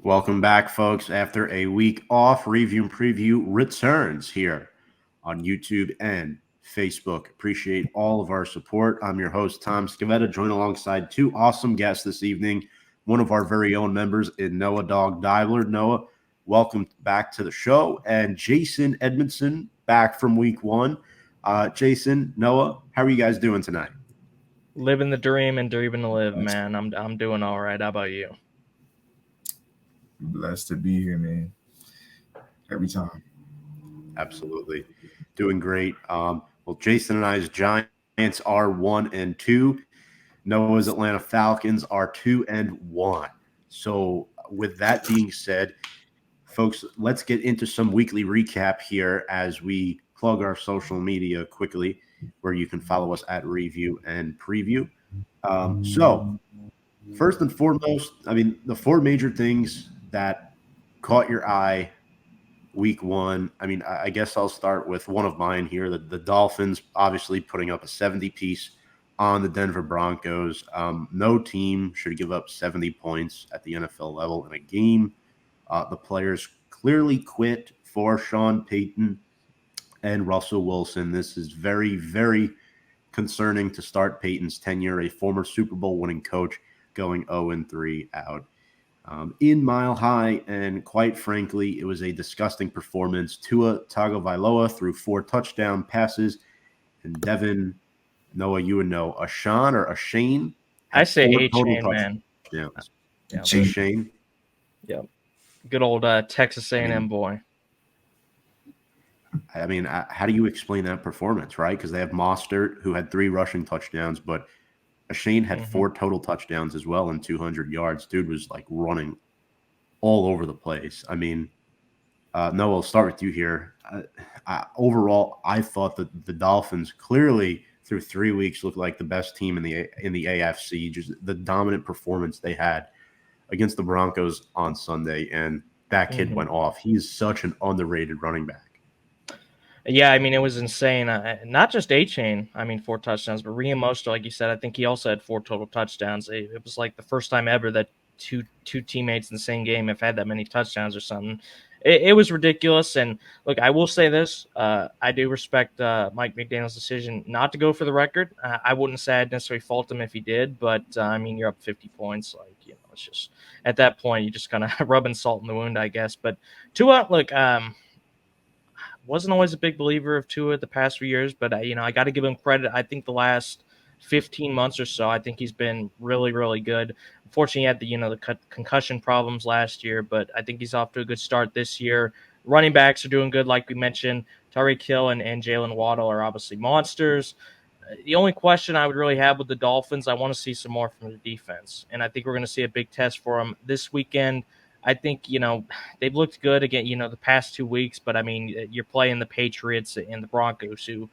Welcome back, folks. After a week off, Review and Preview returns here on YouTube and Facebook. Appreciate all of our support. I'm your host, Tom Scavetta, joined alongside two awesome guests this evening. One of our very own members in Noah Dog Divler. Noah, welcome back to the show. And Jason Edmondson, back from week one. Jason, Noah, how are you guys doing tonight? Living the dream and dreaming to live, man. I'm doing all right. How about you? Blessed to be here, man. Every time. Absolutely. Doing great. Well, Jason and I's Giants are 1-2. Noah's Atlanta Falcons are 2-1. So, with that being said, folks, let's get into some weekly recap here as we plug our social media quickly, where you can follow us at Review and Preview. So, first and foremost, the four major things that caught your eye week one. I guess I'll start with one of mine here. The Dolphins obviously putting up a 70 piece on the Denver Broncos. No team should give up 70 points at the NFL level in a game. The players clearly quit for Sean Payton and Russell Wilson. This is very, very concerning to start Payton's tenure, a former Super Bowl winning coach going 0-3 out in Mile High, and quite frankly, it was a disgusting performance. Tua Tagovailoa threw 4 touchdown passes, and Devon, Noah, you would know, Achane I had say 4 total Achane, man. touchdowns. Yeah, Achane, yep. Good old Texas A&M boy. How do you explain that performance, right? Because they have Mostert, who had 3 rushing touchdowns, but Achane had 4 total touchdowns as well and 200 yards. Dude was like running all over the place. Noah, I'll start with you here. Overall, I thought that the Dolphins clearly through 3 weeks looked like the best team in the AFC. Just the dominant performance they had against the Broncos on Sunday, and that kid went off. He is such an underrated running back. Yeah, it was insane. Not just Achane, 4 touchdowns, but Raheem Mostert, like you said, I think he also had 4 total touchdowns. It was like the first time ever that two teammates in the same game have had that many touchdowns or something. It was ridiculous. And look, I will say this: I do respect Mike McDaniel's decision not to go for the record. I wouldn't say I'd necessarily fault him if he did, but you're up 50 points. It's just at that point you just kind of rubbing salt in the wound, I guess. But Tua, look, wasn't always a big believer of Tua the past few years, but I got to give him credit. I think the last 15 months or so, I think he's been really, really good. Unfortunately, he had the concussion problems last year, but I think he's off to a good start this year. Running backs are doing good, like we mentioned. Tyreek Hill and Jalen Waddle are obviously monsters. The only question I would really have with the Dolphins, I want to see some more from the defense, and I think we're going to see a big test for them this weekend. I think they've looked good again, the past 2 weeks, but you're playing the Patriots and the Broncos, who,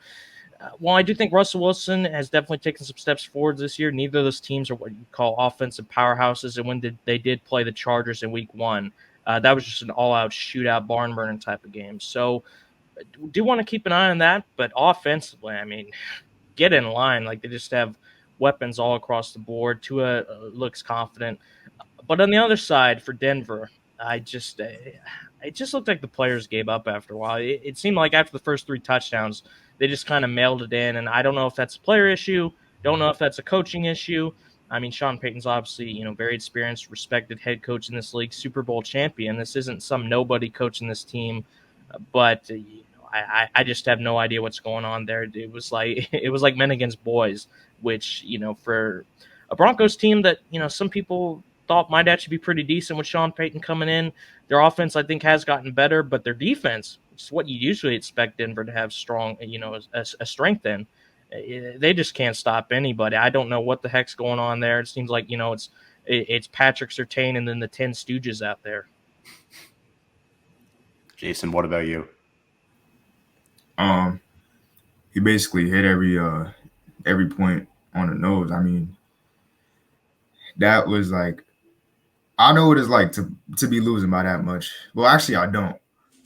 while I do think Russell Wilson has definitely taken some steps forward this year, neither of those teams are what you call offensive powerhouses. And when they did play the Chargers in Week 1, that was just an all-out shootout, barn burning type of game. So, do want to keep an eye on that, but offensively, get in line. Like they just have weapons all across the board. Tua looks confident. But on the other side, for Denver, it just looked like the players gave up after a while. It seemed like after the first 3 touchdowns, they just kind of mailed it in. And I don't know if that's a player issue. Don't know if that's a coaching issue. Sean Payton's obviously, very experienced, respected head coach in this league, Super Bowl champion. This isn't some nobody coaching this team, but I just have no idea what's going on there. It was like men against boys, which for a Broncos team that some people thought might actually be pretty decent with Sean Payton coming in. Their offense, I think, has gotten better, but their defense, which is what you usually expect Denver to have strong, a strength in, they just can't stop anybody. I don't know what the heck's going on there. It seems like it's Patrick Surtain and then the 10 Stooges out there. Jason, what about you? He basically hit every point on the nose. That was like, I know what it's like to be losing by that much. Well, actually, I don't.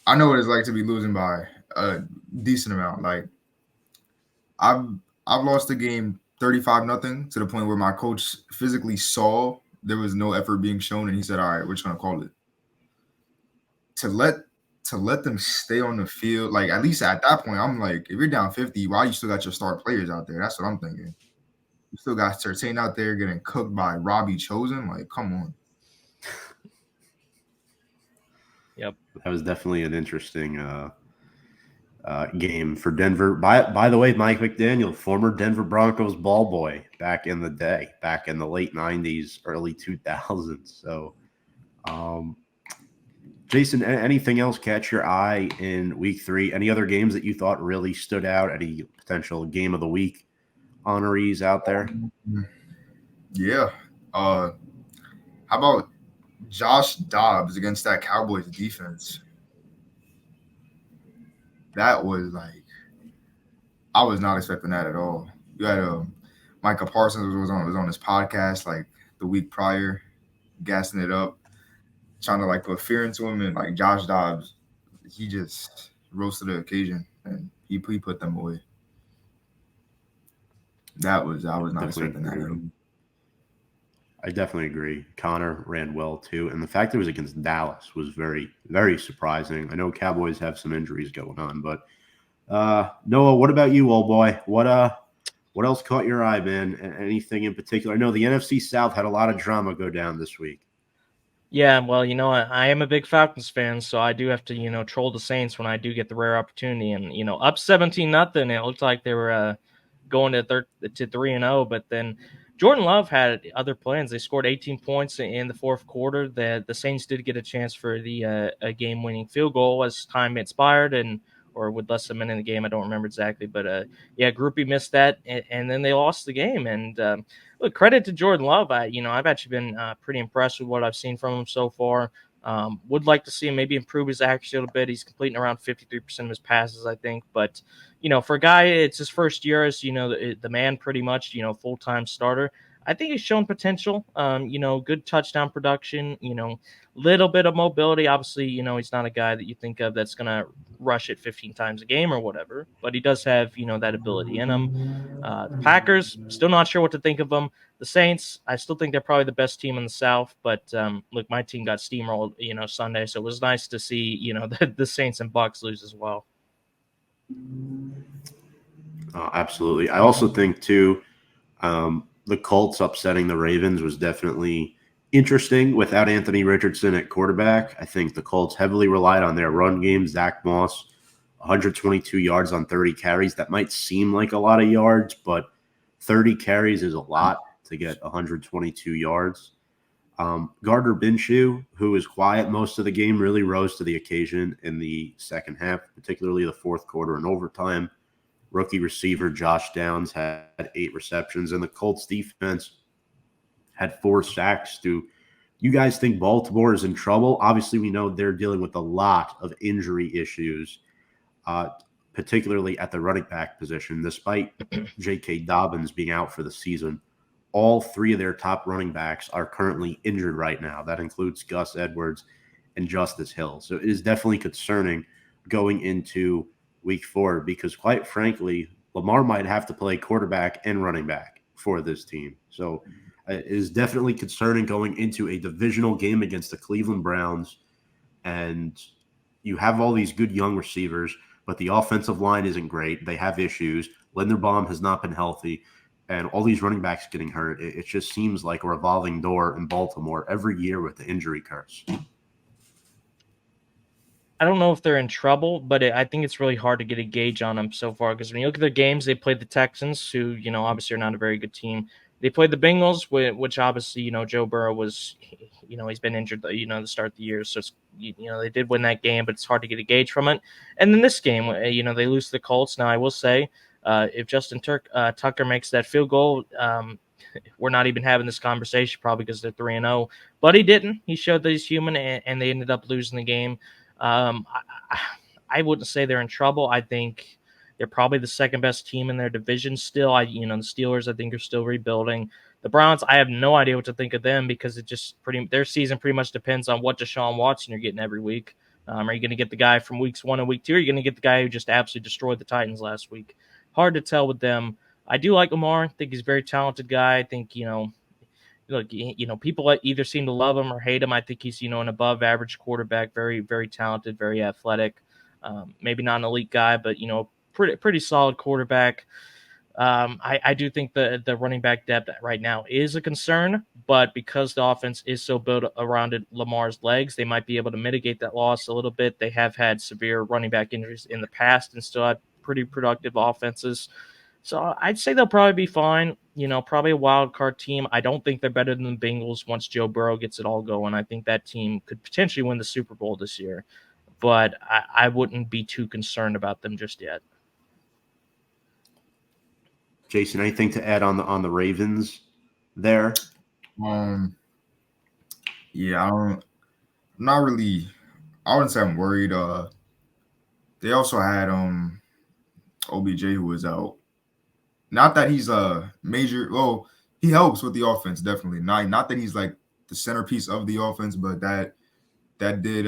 I know what it's like to be losing by a decent amount. Like I've lost the game 35-0 to the point where my coach physically saw there was no effort being shown, and he said, "All right, we're just gonna call it." to let them stay on the field, like at least at that point, I'm like, if you're down 50, why you still got your star players out there? That's what I'm thinking. You still got Sertain out there getting cooked by Robbie Chosen. Like, come on. Yep. That was definitely an interesting game for Denver. By the way, Mike McDaniel, former Denver Broncos ball boy back in the day, back in the late 90s, early 2000s. So, Jason, anything else catch your eye in week 3? Any other games that you thought really stood out? Any potential game of the week honorees out there? Yeah. How about Josh Dobbs against that Cowboys defense? That was like, I was not expecting that at all. You had Micah Parsons was on his podcast like the week prior, gassing it up, trying to like put fear into him, and like Josh Dobbs, he just rose to the occasion and he put them away. I was not expecting that. I definitely agree. Connor ran well too, and the fact that it was against Dallas was very, very surprising. I know Cowboys have some injuries going on, but Noah, what about you, old boy? What else caught your eye, man? Anything in particular? I know the NFC South had a lot of drama go down this week. Yeah, well, I am a big Falcons fan, so I do have to, troll the Saints when I do get the rare opportunity. And up 17-0, it looked like they were going to 3-0, but then Jordan Love had other plans. They scored 18 points in the fourth quarter. The Saints did get a chance for the a game-winning field goal as time expired, or with less than a minute in the game. I don't remember exactly, but yeah, Groupie missed that, and then they lost the game. And look, credit to Jordan Love. I've actually been pretty impressed with what I've seen from him so far. Would like to see him maybe improve his accuracy a little bit. He's completing around 53% of his passes, I think. But, for a guy, it's his first year as, the man pretty much, full-time starter. I think he's shown potential, good touchdown production, little bit of mobility. Obviously, he's not a guy that you think of that's going to rush it 15 times a game or whatever, but he does have, that ability in him. The Packers, still not sure what to think of them. The Saints, I still think they're probably the best team in the South, but look, my team got steamrolled, Sunday, so it was nice to see, the Saints and Bucks lose as well. Absolutely. I also think, too, the Colts upsetting the Ravens was definitely interesting without Anthony Richardson at quarterback. I think the Colts heavily relied on their run game. Zach Moss, 122 yards on 30 carries. That might seem like a lot of yards, but 30 carries is a lot to get 122 yards. Gardner Minshew, who was quiet most of the game, really rose to the occasion in the second half, particularly the fourth quarter and overtime. Rookie receiver Josh Downs had 8 receptions, and the Colts defense had 4 sacks. Do you guys think Baltimore is in trouble? Obviously, we know they're dealing with a lot of injury issues, particularly at the running back position. Despite J.K. Dobbins being out for the season, all 3 of their top running backs are currently injured right now. That includes Gus Edwards and Justice Hill. So it is definitely concerning going into week 4, because quite frankly, Lamar might have to play quarterback and running back for this team. So it is definitely concerning going into a divisional game against the Cleveland Browns, and you have all these good young receivers, but the offensive line isn't great. They have issues. Linderbaum has not been healthy, and all these running backs getting hurt. It just seems like a revolving door in Baltimore every year with the injury curse. I don't know if they're in trouble, but I think it's really hard to get a gauge on them so far, because when you look at their games, they played the Texans, who, obviously are not a very good team. They played the Bengals, which obviously, Joe Burrow was, he's been injured, the start of the year. So, they did win that game, but it's hard to get a gauge from it. And then this game, they lose to the Colts. Now, I will say, if Justin Tucker makes that field goal, we're not even having this conversation probably because they're 3-0. But he didn't. He showed that he's human, and they ended up losing the game. I wouldn't say they're in trouble. I think they're probably the second best team in their division still. The Steelers, I think, are still rebuilding. The Browns, I have no idea what to think of them, because their season pretty much depends on what Deshaun Watson you're getting every week. Are you going to get the guy from weeks 1 and week 2? Or are you going to get the guy who just absolutely destroyed the Titans last week? Hard to tell with them. I do like Lamar. I think he's a very talented guy. I think, the look, people either seem to love him or hate him. I think he's, an above average quarterback, very, very talented, very athletic. Maybe not an elite guy, but, pretty solid quarterback. I do think the running back depth right now is a concern, but because the offense is so built around Lamar's legs, they might be able to mitigate that loss a little bit. They have had severe running back injuries in the past and still have pretty productive offenses. So I'd say they'll probably be fine. Probably a wild card team. I don't think they're better than the Bengals once Joe Burrow gets it all going. I think that team could potentially win the Super Bowl this year, but I wouldn't be too concerned about them just yet. Jason, anything to add on the Ravens there? Yeah, I'm not really. I wouldn't say I'm worried. They also had OBJ who was out. Not that he's a major. Well, he helps with the offense definitely. Not that he's like the centerpiece of the offense, but that did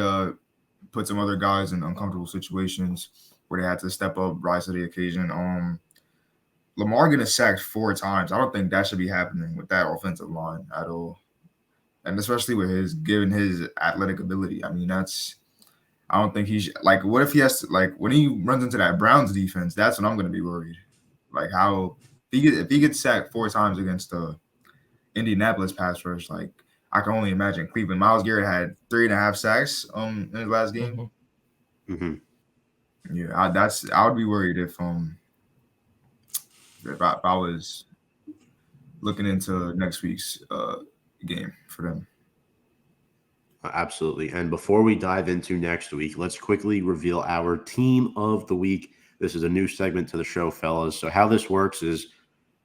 put some other guys in uncomfortable situations where they had to step up, rise to the occasion. Lamar getting sacked 4 times. I don't think that should be happening with that offensive line at all, and especially with given his athletic ability. I mean, I don't think he's like. What if he has to, like, when he runs into that Browns defense? That's when I'm going to be worried. Like, how if he gets sacked 4 times against the Indianapolis pass rush, like, I can only imagine Cleveland. Myles Garrett had 3.5 sacks in his last game. Mm-hmm. Yeah, I would be worried if I was looking into next week's game for them. Absolutely. And before we dive into next week, let's quickly reveal our team of the week. This is a new segment to the show, fellas. So how this works is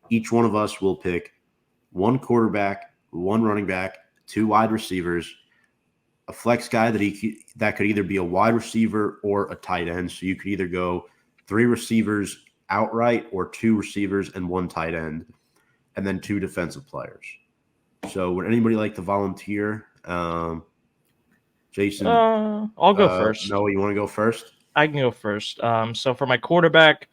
each one of us will pick 1 quarterback, 1 running back, 2 wide receivers, a flex guy that could either be a wide receiver or a tight end. So you could either go 3 receivers outright or 2 receivers and 1 tight end, and then 2 defensive players. So would anybody like to volunteer? Jason, I'll go first. Noah, you want to go first? I can go first. So for my quarterback,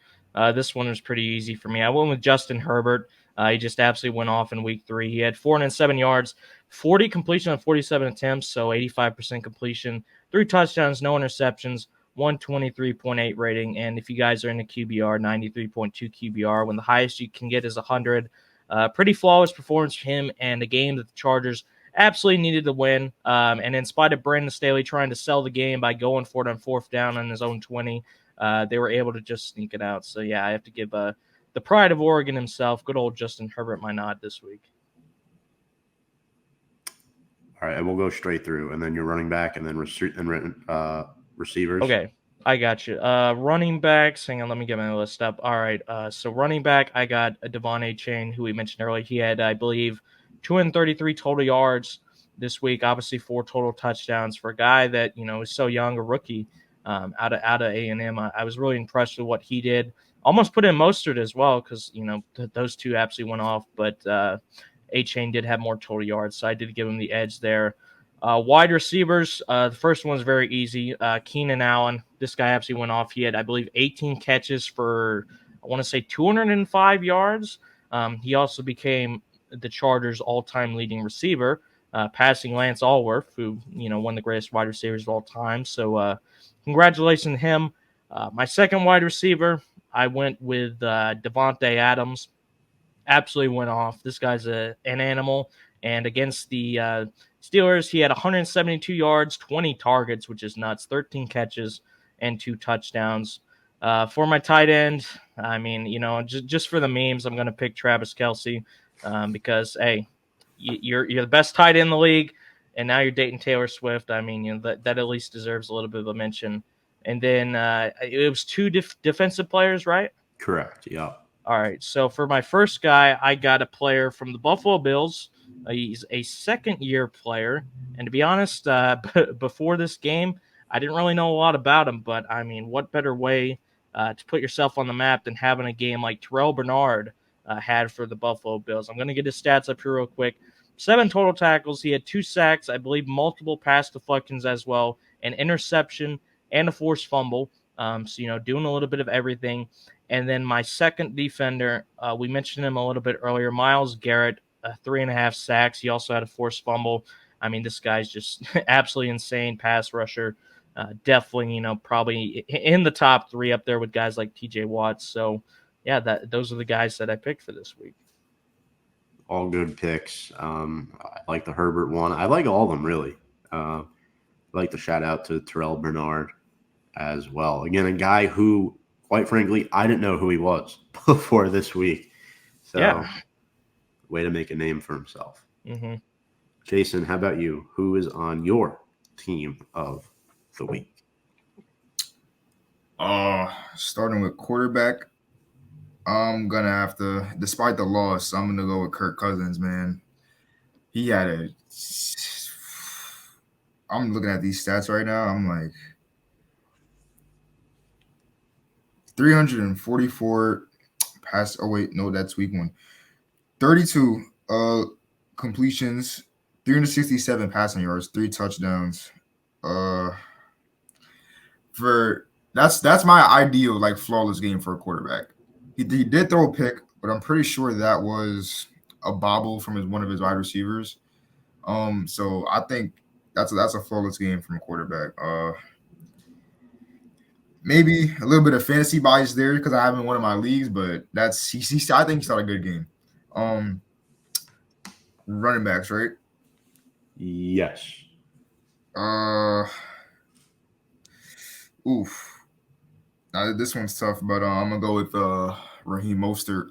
this one was pretty easy for me. I went with Justin Herbert. He just absolutely went off in week 3. He had 407 yards, 40 completion on 47 attempts, so 85% completion, 3 touchdowns, no interceptions, 123.8 rating. And if you guys are in the QBR, 93.2 QBR, when the highest you can get is 100. Pretty flawless performance for him, and a game that the Chargers absolutely needed to win. And in spite of Brandon Staley trying to sell the game by going for it on 4th down on his own 20, they were able to just sneak it out. So, yeah, I have to give the pride of Oregon himself, good old Justin Herbert, my nod this week. All right, and we'll go straight through, and then you're running back, and then receivers. Okay, I got you. Running backs, hang on, let me get my list up. All right, so running back, I got Devon Achane, who we mentioned earlier. He had, I believe, 233 total yards this week. Obviously, 4 total touchdowns for a guy that is so young, a rookie out of A&M. I was really impressed with what he did. Almost put in Mostert as well because those 2 absolutely went off. But Achane did have more total yards, so I did give him the edge there. Wide receivers, the first one's very easy. Keenan Allen, this guy absolutely went off. He had, I believe, 18 catches for, I want to say, 205 yards. He also became the Chargers' all-time leading receiver, passing Lance Allworth, who one of the greatest wide receivers of all time. So, congratulations to him. My second wide receiver, I went with Devontae Adams. Absolutely went off. This guy's an animal. And against the Steelers, he had 172 yards, 20 targets, which is nuts, 13 catches, and 2 touchdowns. For my tight end, I mean, just for the memes, I'm going to pick Travis Kelce because, hey, you're the best tight end in the league, and now you're dating Taylor Swift. I mean, that at least deserves a little bit of a mention. And then it was 2 defensive players, right? Correct, yeah. All right, so for my first guy, I got a player from the Buffalo Bills. He's a second-year player, and to be honest, before this game, I didn't really know a lot about him, but, I mean, what better way to put yourself on the map than having a game like Terrell Bernard had for the Buffalo Bills. I'm going to get his stats up here real quick. 7 total tackles. He had 2 sacks, I believe multiple pass deflections as well, an interception, and a forced fumble. So, doing a little bit of everything. And then my second defender, we mentioned him a little bit earlier, Myles Garrett. 3.5 sacks. He also had a forced fumble. I mean, this guy's just absolutely insane pass rusher. Definitely, probably in the top 3 up there with guys like TJ Watt. So, yeah, those are the guys that I picked for this week. All good picks. I like the Herbert one. I like all of them, really. I'd like to shout out to Terrell Bernard as well. Again, a guy who, quite frankly, I didn't know who he was before this week. So, Yeah. way to make a name for himself. Mm-hmm. Jason, how about you? Who is on your team of the week? Starting with quarterback, I'm gonna have to, despite the loss, I'm gonna go with Kirk Cousins, man. He had a. I'm looking at these stats right now. I'm like 344 pass. Oh wait, no, that's week 1. 32 completions, 367 passing yards, 3 touchdowns. For that's my ideal like flawless game for a quarterback. He did throw a pick, but I'm pretty sure that was a bobble from one of his wide receivers. So I think that's a flawless game from a quarterback. Maybe a little bit of fantasy bias there because I haven't won in my leagues, but that's I think he's not a good game. Running backs, right? Yes. Oof. Now this one's tough, but I'm gonna go with Raheem Mostert.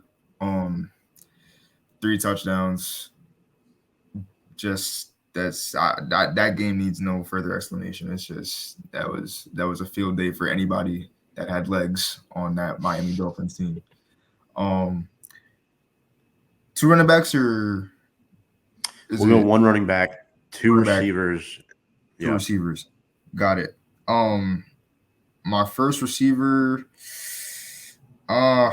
3 touchdowns. Just that game needs no further explanation. It's just that was a field day for anybody that had legs on that Miami Dolphins team. 2 running backs or we'll go 1 running back, 2 receivers. 2 receivers. Got it. My first receiver, I'm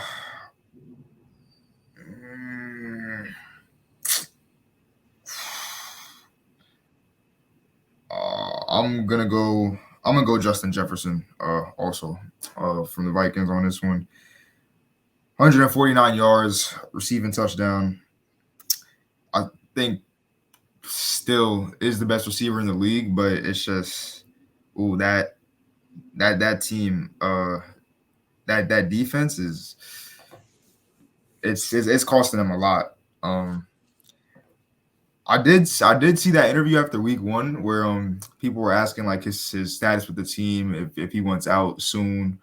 gonna go Justin Jefferson. Also, from the Vikings on this one. 149 yards, receiving touchdown. I think still is the best receiver in the league, but it's just that team, that defense is it's costing them a lot. I did see that interview after week 1 where people were asking like his status with the team if he wants out soon.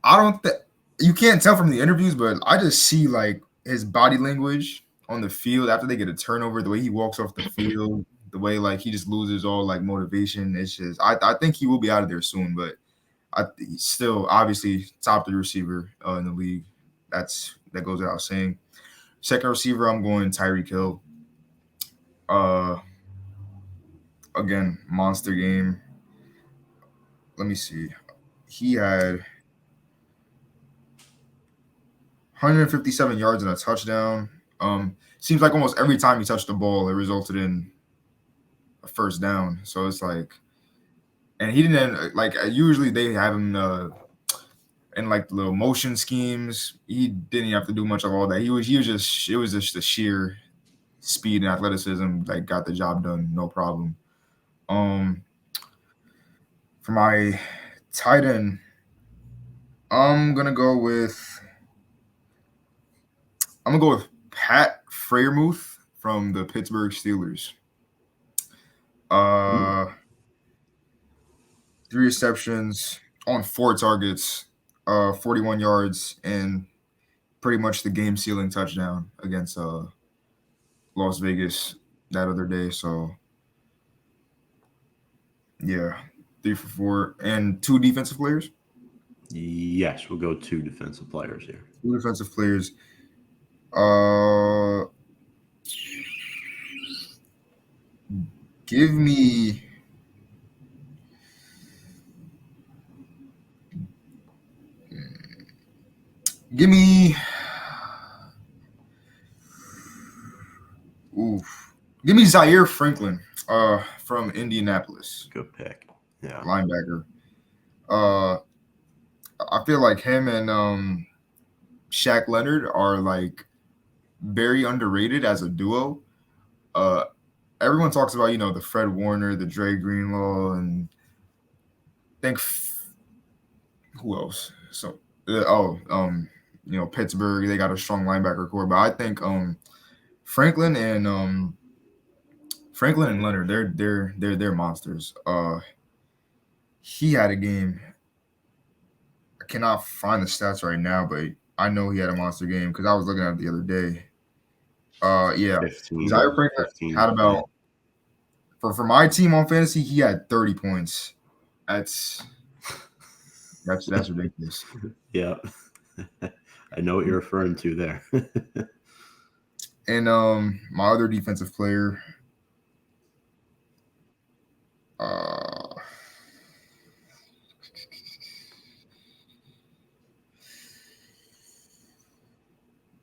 I don't think you can't tell from the interviews, but I just see like his body language on the field after they get a turnover, the way he walks off the field, the way like he just loses all like motivation. It's just I think he will be out of there soon, but he's still obviously top 3 receiver in the league. That goes without saying. Second receiver, I'm going Tyreek Hill. Again, monster game. Let me see. He had 157 yards and a touchdown. Seems like almost every time he touched the ball, it resulted in a first down. So it's like, and he didn't like. Usually they have him in like the little motion schemes. He didn't have to do much of all that. He was just it was just the sheer speed and athleticism that got the job done, no problem. For my tight end, I'm gonna go with Pat Freiermuth from the Pittsburgh Steelers. 3 receptions on 4 targets, 41 yards, and pretty much the game-sealing touchdown against Las Vegas that other day. So, yeah, 3 for 4. And 2 defensive players? Yes, we'll go 2 defensive players here. 2 defensive players. Give me give me Zaire Franklin from Indianapolis. Good pick. Yeah. Linebacker. I feel like him and Shaq Leonard are like very underrated as a duo. Uh, Everyone talks about the Fred Warner, the Dre Greenlaw, and I think who else? So Pittsburgh, they got a strong linebacker core, but I think Franklin and Leonard, they're monsters. He had a game. I cannot find the stats right now, but I know he had a monster game because I was looking at it the other day. Yeah, 15, Zaire Franklin 15, had about yeah. for my team on fantasy, he had 30 points. That's ridiculous. Yeah. I know what you're referring to there. And my other defensive player, uh,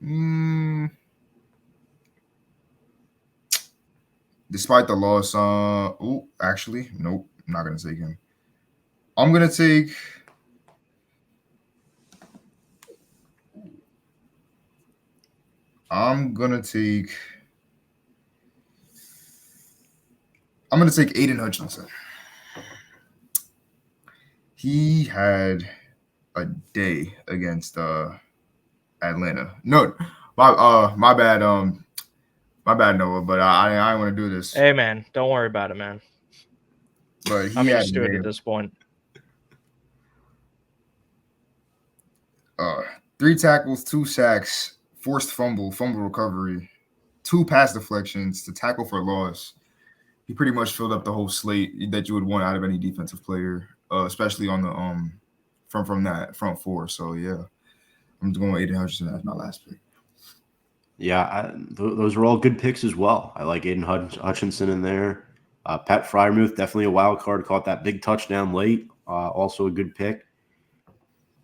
mm, despite the loss, actually, nope, I'm not gonna take him. I'm gonna take. I'm gonna take. I'm gonna take Aiden Hutchinson. He had a day against Atlanta. No, my bad. My bad, Noah. But I want to do this. Hey, man, don't worry about it, man. But I'm he had used to it at this point. 3 tackles, 2 sacks, forced fumble recovery, 2 pass deflections, to tackle for loss. He pretty much filled up the whole slate that you would want out of any defensive player, especially on the from that front four. So yeah, I'm just going with Aiden Hutchinson as my last pick. Yeah, those are all good picks as well. I like Aiden Hutchinson in there. Pat Fryermuth, definitely a wild card, caught that big touchdown late. Also a good pick.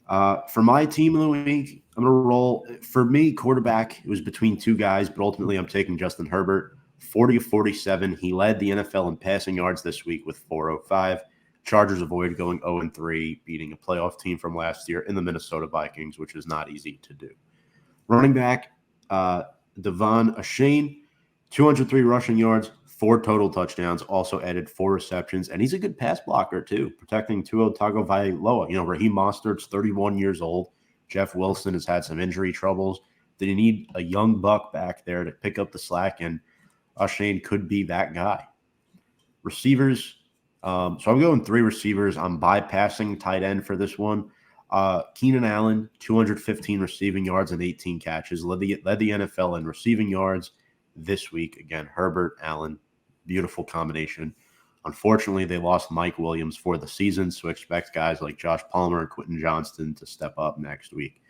For my team of the week, I'm going to roll. For me, quarterback, it was between 2 guys, but ultimately I'm taking Justin Herbert. 40 of 47. He led the NFL in passing yards this week with 405. Chargers avoided going 0-3, beating a playoff team from last year in the Minnesota Vikings, which is not easy to do. Running back, Devon Achane, 203 rushing yards, 4 total touchdowns, also added 4 receptions, and he's a good pass blocker too, protecting Tua Tagovailoa. Raheem Mostert's 31 years old. Jeff Wilson has had some injury troubles. They need a young buck back there to pick up the slack, and Achane could be that guy. Receivers, so I'm going 3 receivers. I'm bypassing tight end for this one. Keenan Allen, 215 receiving yards and 18 catches, led the NFL in receiving yards this week. Again, Herbert, Allen, beautiful combination. Unfortunately, they lost Mike Williams for the season, so expect guys like Josh Palmer and Quentin Johnston to step up next week.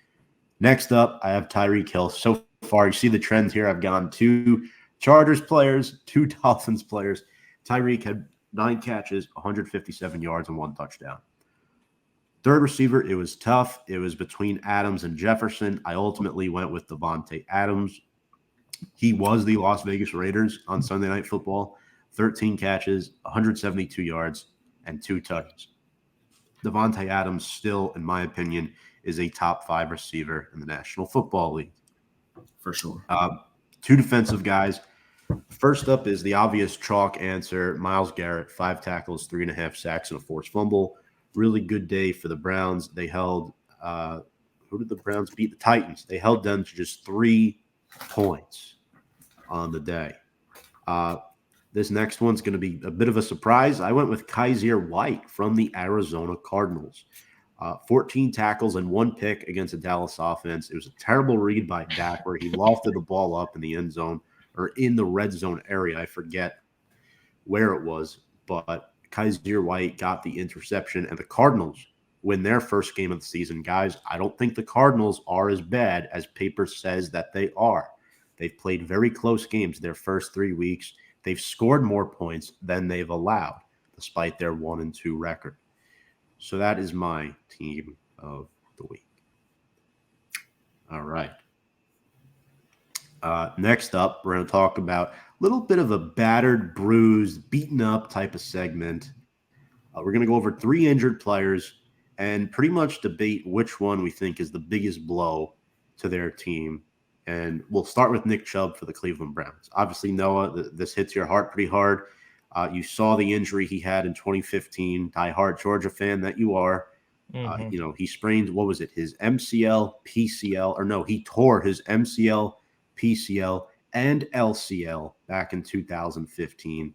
Next up, I have Tyreek Hill. So far, you see the trend here. I've gone 2 Chargers players, 2 Dolphins players. Tyreek had 9 catches, 157 yards, and 1 touchdown. Third receiver, it was tough. It was between Adams and Jefferson. I ultimately went with Devontae Adams. He was the Las Vegas Raiders on Sunday Night Football. 13 catches, 172 yards, and 2 touchdowns. Devontae Adams still, in my opinion, is a top 5 receiver in the National Football League. For sure. 2 defensive guys. First up is the obvious chalk answer, Myles Garrett, 5 tackles, 3.5 sacks, and a forced fumble. Really good day for the Browns. They held who did the Browns beat? The Titans. They held them to just 3 points on the day. This next one's going to be a bit of a surprise. I went with Kaiser White from the Arizona Cardinals. 14 tackles and 1 pick against the Dallas offense. It was a terrible read by Dak where he lofted the ball up in the end zone or in the red zone area. I forget where it was, but Kaiser White got the interception, and the Cardinals win their first game of the season. Guys, I don't think the Cardinals are as bad as paper says that they are. They've played very close games their first 3 weeks. They've scored more points than they've allowed, despite their 1-2 record. So that is my team of the week. All right. Next up, we're going to talk about a little bit of a battered, bruised, beaten up type of segment. We're going to go over 3 injured players and pretty much debate which one we think is the biggest blow to their team And we'll start with Nick Chubb for the Cleveland Browns. Obviously, Noah, this hits your heart pretty hard. You saw the injury he had in 2015, diehard Georgia fan that you are. He sprained, what was it, his MCL, PCL, or no, he tore his MCL, PCL, and LCL back in 2015.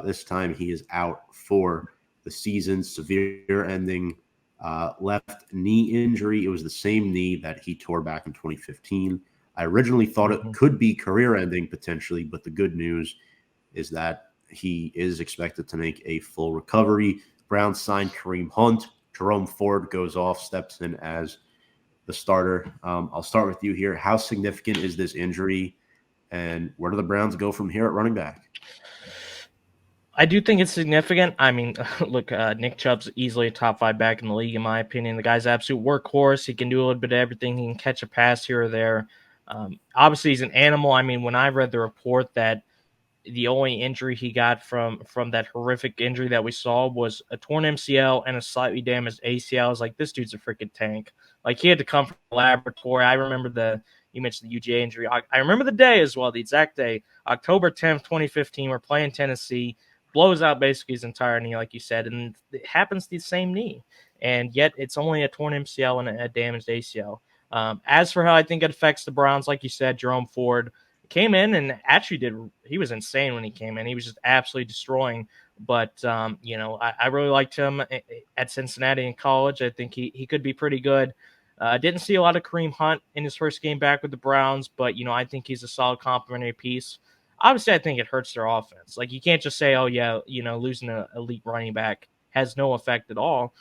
This time he is out for the season, severe ending left knee injury. It was the same knee that he tore back in 2015. I originally thought it could be career ending potentially, but the good news is that he is expected to make a full recovery. Browns signed Kareem Hunt. Jerome Ford goes off, steps in as the starter. I'll start with you here. How significant is this injury, and where do the Browns go from here at running back? I do think it's significant. I mean, look, Nick Chubb's easily a top 5 back in the league, in my opinion. The guy's an absolute workhorse. He can do a little bit of everything. He can catch a pass here or there. Obviously, he's an animal. I mean, when I read the report that the only injury he got from that horrific injury that we saw was a torn MCL and a slightly damaged ACL, I was like, this dude's a freaking tank. Like, he had to come from the laboratory. I remember you mentioned the UGA injury. I remember the day as well, the exact day, October 10th, 2015. We're playing Tennessee. Blows out basically his entire knee, like you said, and it happens to the same knee. And yet it's only a torn MCL and a damaged ACL. As for how I think it affects the Browns, like you said, Jerome Ford came in and actually he was insane when he came in. He was just absolutely destroying. But, I really liked him at Cincinnati in college. I think he could be pretty good. Didn't see a lot of Kareem Hunt in his first game back with the Browns, but, I think he's a solid complementary piece. Obviously, I think it hurts their offense. Like, you can't just say, oh, yeah, losing an elite running back has no effect at all.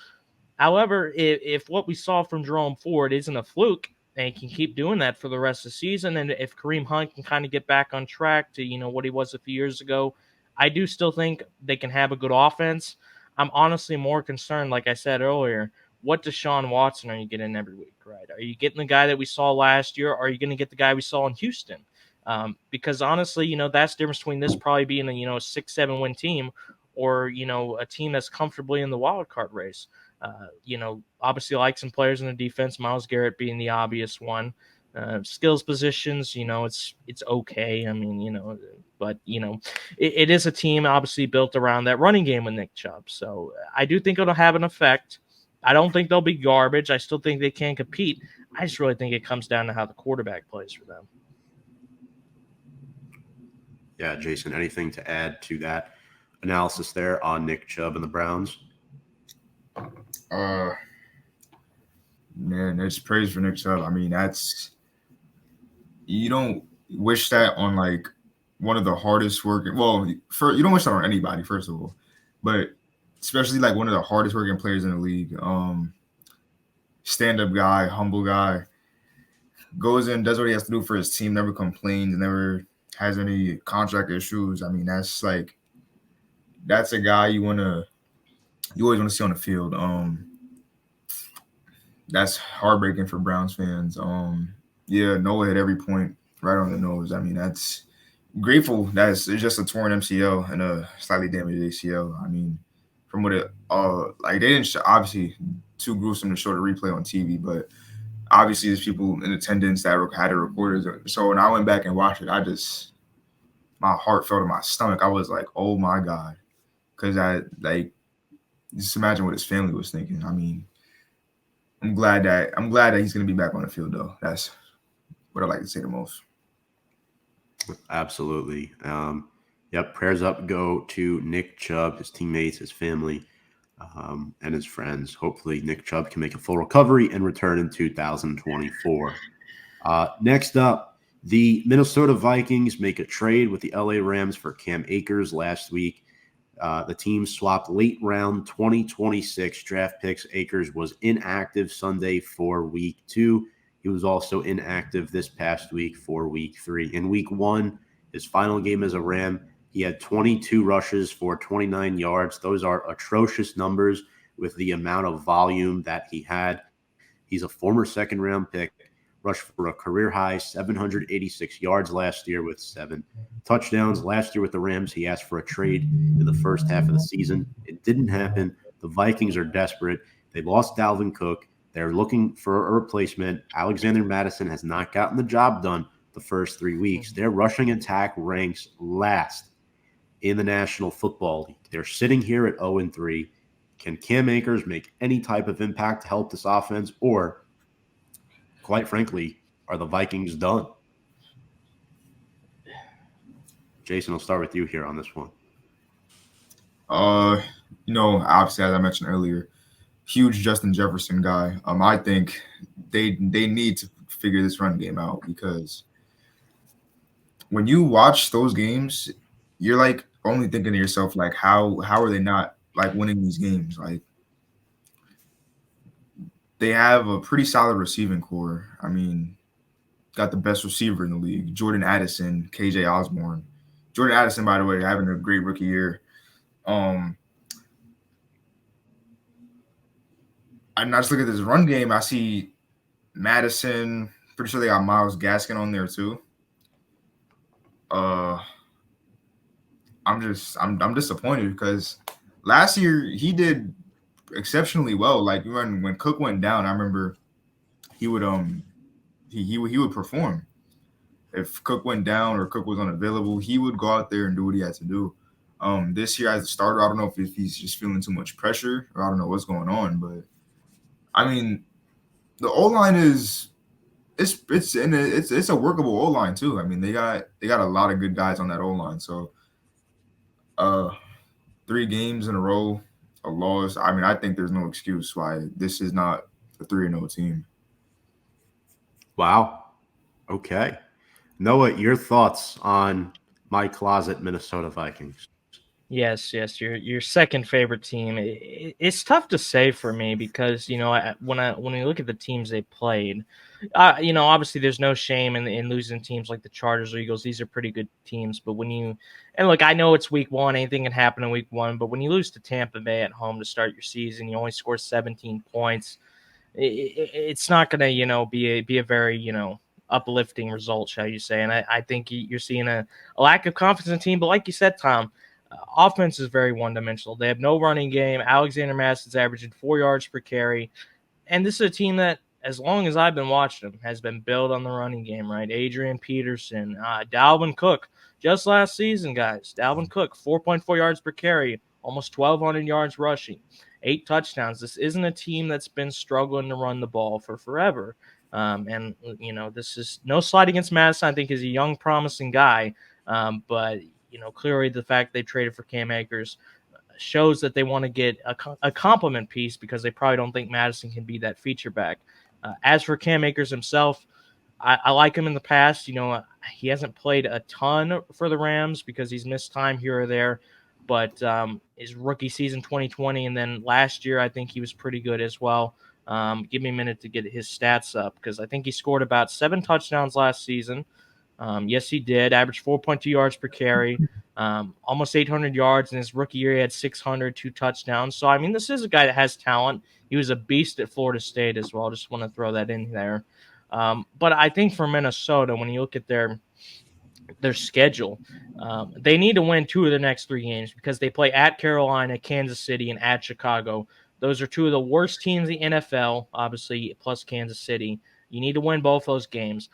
However, if what we saw from Jerome Ford isn't a fluke, and he can keep doing that for the rest of the season, and if Kareem Hunt can kind of get back on track to, what he was a few years ago, I do still think they can have a good offense. I'm honestly more concerned, like I said earlier, what Deshaun Watson are you getting every week, right? Are you getting the guy that we saw last year, or are you going to get the guy we saw in Houston? Because honestly, that's the difference between this probably being a 6-7 win team or a team that's comfortably in the wild card race. Obviously like some players in the defense, Myles Garrett being the obvious one. Skills positions, it's okay. I mean, but it is a team obviously built around that running game with Nick Chubb. So I do think it'll have an effect. I don't think they'll be garbage. I still think they can compete. I just really think it comes down to how the quarterback plays for them. Yeah, Jason, anything to add to that analysis there on Nick Chubb and the Browns? Man, there's praise for Nick Chubb. I mean, you don't wish that on like one of the hardest working. Well, you don't wish that on anybody, first of all, but especially like one of the hardest working players in the league. Stand up guy, humble guy, goes in, does what he has to do for his team, never complains, never has any contract issues. I mean, that's a guy you always want to see on the field. That's heartbreaking for Browns fans. Noah hit every point right on the nose. I mean, that's grateful that it's just a torn MCL and a slightly damaged ACL. I mean, from what it they didn't obviously too gruesome to show the replay on TV, but obviously there's people in attendance that had it recorded. So when I went back and watched it, my heart fell to my stomach. I was like, oh my God. Because just imagine what his family was thinking. I mean, I'm glad that he's going to be back on the field, though. That's what I like to say the most. Absolutely. Prayers up go to Nick Chubb, his teammates, his family, and his friends. Hopefully Nick Chubb can make a full recovery and return in 2024. Next up, the Minnesota Vikings make a trade with the LA Rams for Cam Akers last week. The team swapped late round 2026 draft picks. Akers was inactive Sunday for week 2. He was also inactive this past week for week 3. In week 1, his final game as a Ram, he had 22 rushes for 29 yards. Those are atrocious numbers with the amount of volume that he had. He's a former second-round pick, rushed for a career-high 786 yards last year with 7 touchdowns. Last year with the Rams, he asked for a trade in the first half of the season. It didn't happen. The Vikings are desperate. They lost Dalvin Cook. They're looking for a replacement. Alexander Madison has not gotten the job done the first 3 weeks. Their rushing attack ranks last in the National Football League. They're sitting here at 0-3. Can Cam Akers make any type of impact to help this offense? Or, quite frankly, are the Vikings done? Jason, I'll start with you here on this one. Obviously, as I mentioned earlier, huge Justin Jefferson guy. I think they need to figure this run game out, because when you watch those games, you're like only thinking to yourself, like, how are they not like winning these games? Like, they have a pretty solid receiving core. I mean, got the best receiver in the league, Jordan Addison, KJ Osborne. Jordan Addison, by the way, having a great rookie year. I just look at this run game. I see Madison. Pretty sure they got Myles Gaskin on there too. I'm disappointed, because last year he did exceptionally well. Like, when Cook went down, I remember he would he would perform. If Cook went down or Cook was unavailable, he would go out there and do what he had to do. This year as a starter, I don't know if he's just feeling too much pressure, or I don't know what's going on, but I mean, the O line is it's a workable O line too. I mean, they got a lot of good guys on that O line. So, 3 games in a row, a loss. I mean, I think there's no excuse why this is not a 3-0 team. Wow. Okay. Noah, your thoughts on my closet Minnesota Vikings? Yes, your second favorite team. It's tough to say for me, because when you look at the teams they played, obviously there's no shame in losing teams like the Chargers or Eagles. These are pretty good teams, but and look, I know it's week 1, anything can happen in week 1, but when you lose to Tampa Bay at home to start your season, you only score 17 points. It's not going to be a very uplifting result, shall you say? And I think you're seeing a lack of confidence in the team. But like you said, Tom. Offense is very one-dimensional. They have no running game. Alexander Madison's averaging 4 yards per carry. And this is a team that, as long as I've been watching them, has been built on the running game, right? Adrian Peterson, Dalvin Cook. Just last season, guys, Dalvin Cook, 4.4 yards per carry, almost 1,200 yards rushing, 8 touchdowns. This isn't a team that's been struggling to run the ball for forever. This is no slight against Madison. I think he's a young, promising guy. But clearly the fact they traded for Cam Akers shows that they want to get a complement piece, because they probably don't think Madison can be that feature back. As for Cam Akers himself, I like him in the past. He hasn't played a ton for the Rams because he's missed time here or there. But his rookie season 2020 and then last year, I think he was pretty good as well. Give me a minute to get his stats up, because I think he scored about 7 touchdowns last season. Yes, he did. Averaged 4.2 yards per carry, almost 800 yards. In his rookie year, he had 602 touchdowns. So, I mean, this is a guy that has talent. He was a beast at Florida State as well. Just want to throw that in there. But I think for Minnesota, when you look at their schedule, they need to win 2 of their next 3 games, because they play at Carolina, Kansas City, and at Chicago. Those are 2 of the worst teams in the NFL, obviously, plus Kansas City. You need to win both those games.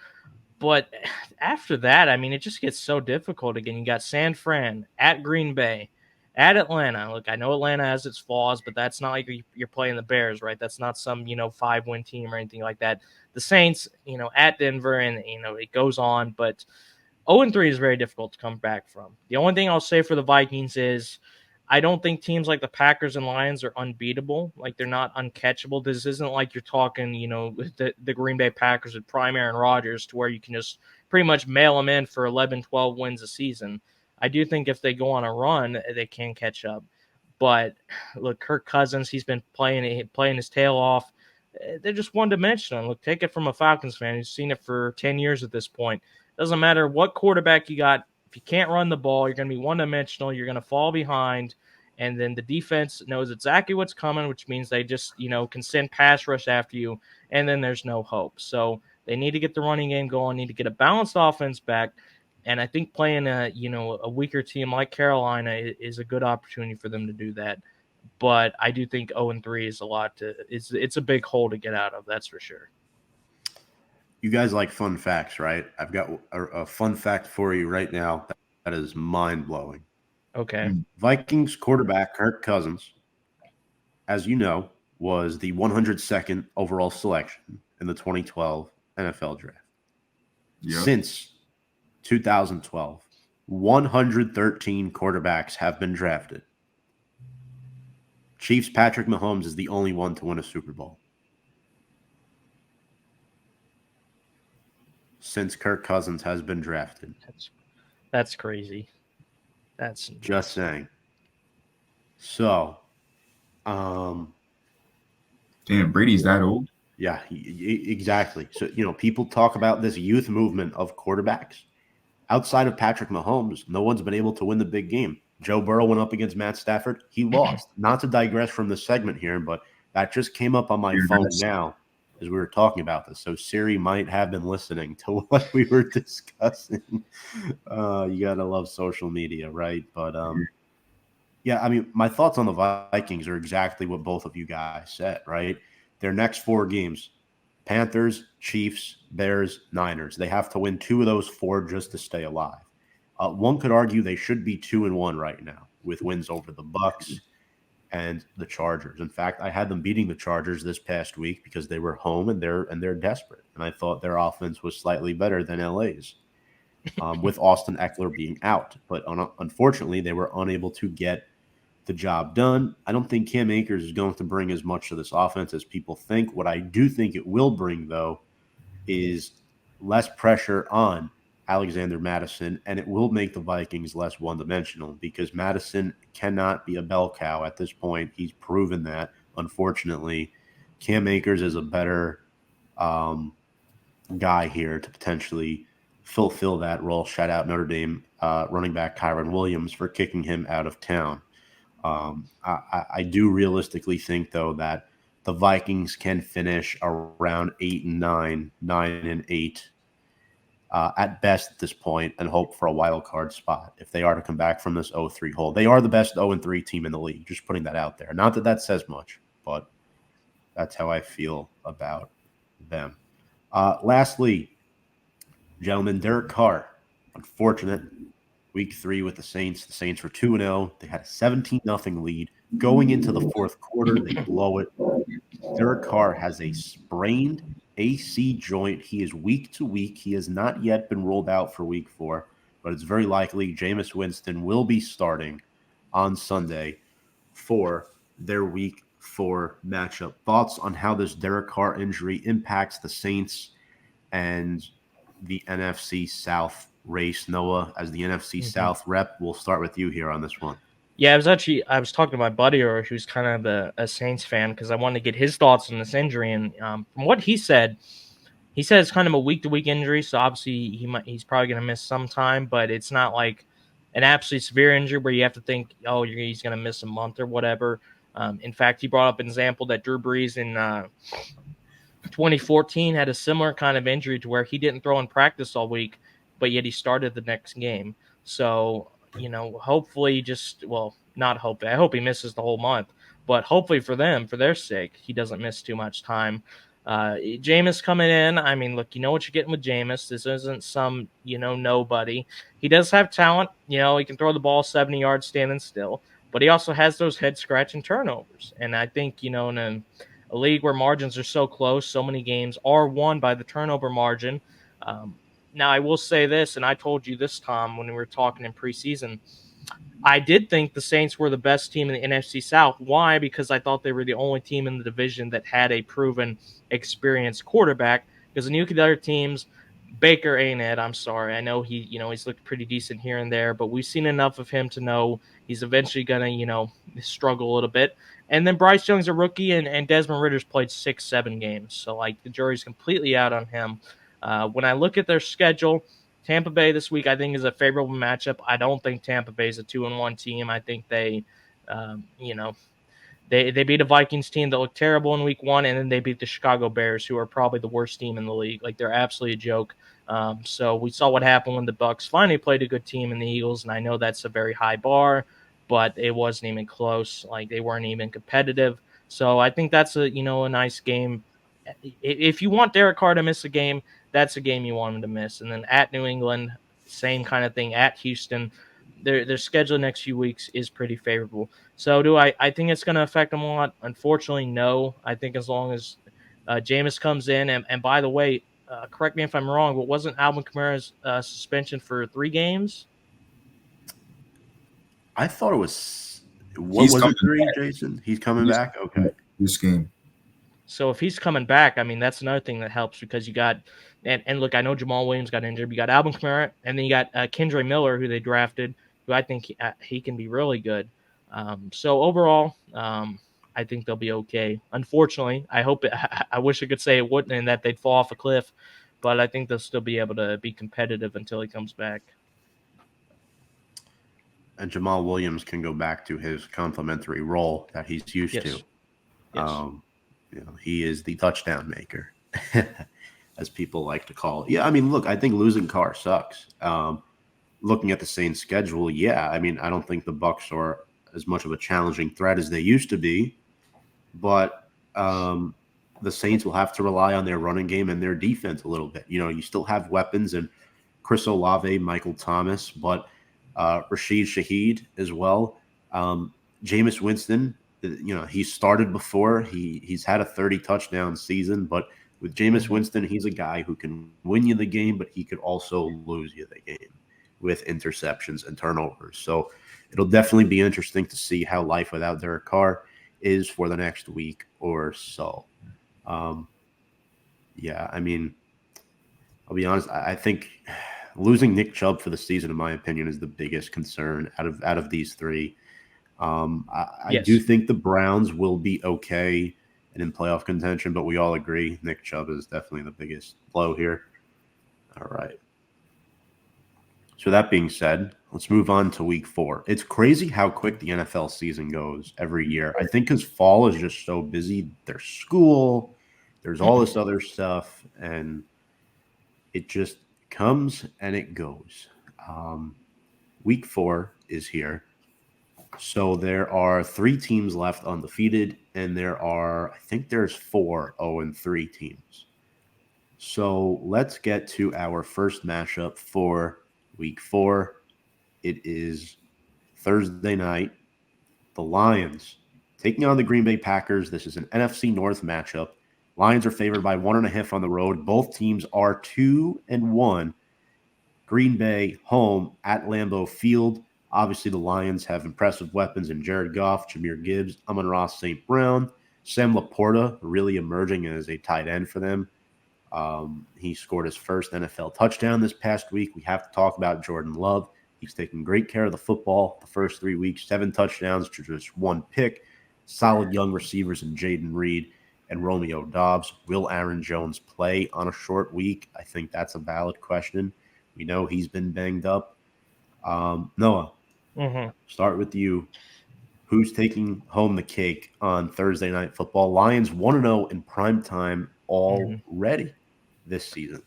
But after that, I mean, it just gets so difficult again. You got San Fran, at Green Bay, at Atlanta. Look, I know Atlanta has its flaws, but that's not like you're playing the Bears, right? That's not some, 5-win team or anything like that. The Saints, at Denver, and, it goes on. But 0-3 is very difficult to come back from. The only thing I'll say for the Vikings is I don't think teams like the Packers and Lions are unbeatable. Like, they're not uncatchable. This isn't like you're talking, the Green Bay Packers with prime Aaron Rodgers, to where you can just pretty much mail them in for 11, 12 wins a season. I do think if they go on a run, they can catch up. But look, Kirk Cousins, he's been playing his tail off. They're just one-dimensional. Look, take it from a Falcons fan who's seen it for 10 years at this point. Doesn't matter what quarterback you got. If you can't run the ball, you're going to be one-dimensional. You're going to fall behind. And then the defense knows exactly what's coming, which means they just, can send pass rush after you, and then there's no hope. So they need to get the running game going, need to get a balanced offense back. And I think playing a weaker team like Carolina is a good opportunity for them to do that. but I do think 0-3 is a lot to. It's a big hole to get out of. That's for sure. You guys like fun facts, right? I've got a fun fact for you right now that is mind blowing. Okay. Vikings quarterback Kirk Cousins, as you know, was the 102nd overall selection in the 2012 NFL draft. Yep. Since 2012, 113 quarterbacks have been drafted. Chiefs' Patrick Mahomes is the only one to win a Super Bowl. Since Kirk Cousins has been drafted. That's crazy. That's just saying. So, damn, Brady's that old? Yeah, exactly. So, people talk about this youth movement of quarterbacks. Outside of Patrick Mahomes, no one's been able to win the big game. Joe Burrow went up against Matt Stafford. He lost. Not to digress from this segment here, but that just came up on my phone now as we were talking about this. So Siri might have been listening to what we were discussing. You got to love social media, right? But yeah, I mean, my thoughts on the Vikings are exactly what both of you guys said, right? Their next 4 games, Panthers, Chiefs, Bears, Niners. They have to win 2 of those 4 just to stay alive. One could argue they should be 2-1 right now with wins over the Bucs and the Chargers. In fact, I had them beating the Chargers this past week because they were home and they're desperate. And I thought their offense was slightly better than LA's with Austin Eckler being out. But unfortunately, they were unable to get the job done. I don't think Cam Akers is going to bring as much to this offense as people think. What I do think it will bring, though, is less pressure on Alexander Mattison, and it will make the Vikings less one-dimensional because Mattison cannot be a bell cow at this point. He's proven that, unfortunately. Cam Akers is a better guy here to potentially fulfill that role. Shout out Notre Dame running back Kyron Williams for kicking him out of town. I do realistically think, though, that the Vikings can finish around 8-9, 9-8 at best at this point, and hope for a wild card spot if they are to come back from this 0-3 hole. They are the best 0-3 team in the league. Just putting that out there. Not that that says much, but that's how I feel about them. Lastly, gentlemen, Derek Carr, unfortunate. Week 3 with the Saints. The Saints were 2-0. They had a 17-0 lead. Going into the fourth quarter, they blow it. Derek Carr has a sprained AC joint. He is week to week. He has not yet been ruled out for week 4, but it's very likely Jameis Winston will be starting on Sunday for their week 4 matchup. Thoughts on how this Derek Carr injury impacts the Saints and the NFC South race? Noah, as the NFC South rep, we'll start with you here on this one. Yeah, I was talking to my buddy who's kind of a Saints fan because I wanted to get his thoughts on this injury, and from what he said it's kind of a week-to-week injury, so obviously he's probably going to miss some time, but it's not like an absolutely severe injury where you have to think, oh, he's going to miss a month or whatever. In fact, he brought up an example that Drew Brees in 2014 had a similar kind of injury to where he didn't throw in practice all week, but yet he started the next game. So, hopefully not hopefully. I hope he misses the whole month, but hopefully for them, for their sake, he doesn't miss too much time. Jameis coming in. I mean, look, you know what you're getting with Jameis. This isn't some, nobody. He does have talent. He can throw the ball 70 yards standing still, but he also has those head-scratching turnovers. And I think, in a league where margins are so close, so many games are won by the turnover margin. Now, I will say this, and I told you this, Tom, when we were talking in preseason. I did think the Saints were the best team in the NFC South. Why? Because I thought they were the only team in the division that had a proven, experienced quarterback. Because when you look at the other teams, Baker ain't it. I'm sorry. I know he's looked pretty decent here and there, but we've seen enough of him to know he's eventually gonna, struggle a little bit. And then Bryce Young's a rookie, and Desmond Ritter's played 6-7 games, so the jury's completely out on him. When I look at their schedule, Tampa Bay this week I think is a favorable matchup. I don't think Tampa Bay is a 2-1 team. I think they beat a Vikings team that looked terrible in week 1, and then they beat the Chicago Bears, who are probably the worst team in the league. They're absolutely a joke. So we saw what happened when the Bucs finally played a good team in the Eagles, and I know that's a very high bar, but it wasn't even close. Like they weren't even competitive. So I think that's a nice game. If you want Derek Carr to miss a game, that's a game you want him to miss. And then at New England, same kind of thing. At Houston, their schedule next few weeks is pretty favorable. So do I think it's going to affect them a lot? Unfortunately, no. I think as long as Jameis comes in, and by the way, correct me if I'm wrong, but wasn't Alvin Kamara's suspension for 3 games? I thought it was what He's was coming it, three, back. Jason? He's coming He's back? Okay. this game. So if he's coming back, I mean that's another thing that helps because you got and look, I know Jamal Williams got injured. But you got Alvin Kamara, and then you got Kendre Miller, who they drafted, who I think he can be really good. So overall, I think they'll be okay. Unfortunately, I hope I wish I could say it wouldn't and that they'd fall off a cliff, but I think they'll still be able to be competitive until he comes back. And Jamal Williams can go back to his complementary role that he's used Yes. to. Yes. He is the touchdown maker, as people like to call it. Yeah, I mean, look, I think losing Carr sucks. Looking at the Saints' schedule, yeah, I mean, I don't think the Bucks are as much of a challenging threat as they used to be, but the Saints will have to rely on their running game and their defense a little bit. You still have weapons and Chris Olave, Michael Thomas, but Rashid Shaheed as well. Jameis Winston, he started before. He's had a 30 touchdown season, but with Jameis Winston, he's a guy who can win you the game, but he could also lose you the game with interceptions and turnovers. So it'll definitely be interesting to see how life without Derek Carr is for the next week or so. Yeah, I mean, I'll be honest. I think losing Nick Chubb for the season, in my opinion, is the biggest concern out of these three. I do think the Browns will be okay and in playoff contention, but we all agree Nick Chubb is definitely the biggest blow here. All right. So that being said, let's move on to week 4. It's crazy how quick the NFL season goes every year. I think because fall is just so busy. There's school, there's all this other stuff, and it just comes and it goes. Week 4 is here. So there are 3 teams left undefeated, and I think there's 4 0-3 teams. So let's get to our first matchup for week 4. It is Thursday night. The Lions taking on the Green Bay Packers. This is an NFC North matchup. Lions are favored by 1.5 on the road. Both teams are 2-1. Green Bay home at Lambeau Field. Obviously, the Lions have impressive weapons in Jared Goff, Jahmyr Gibbs, Amon-Ra St. Brown, Sam Laporta, really emerging as a tight end for them. He scored his first NFL touchdown this past week. We have to talk about Jordan Love. He's taken great care of the football the first 3 weeks, 7 touchdowns to just 1 pick. Solid young receivers in Jaden Reed and Romeo Doubs. Will Aaron Jones play on a short week? I think that's a valid question. We know he's been banged up. Noah, start with you. Who's taking home the cake on Thursday Night Football? Lions 1-0 in prime time already this season.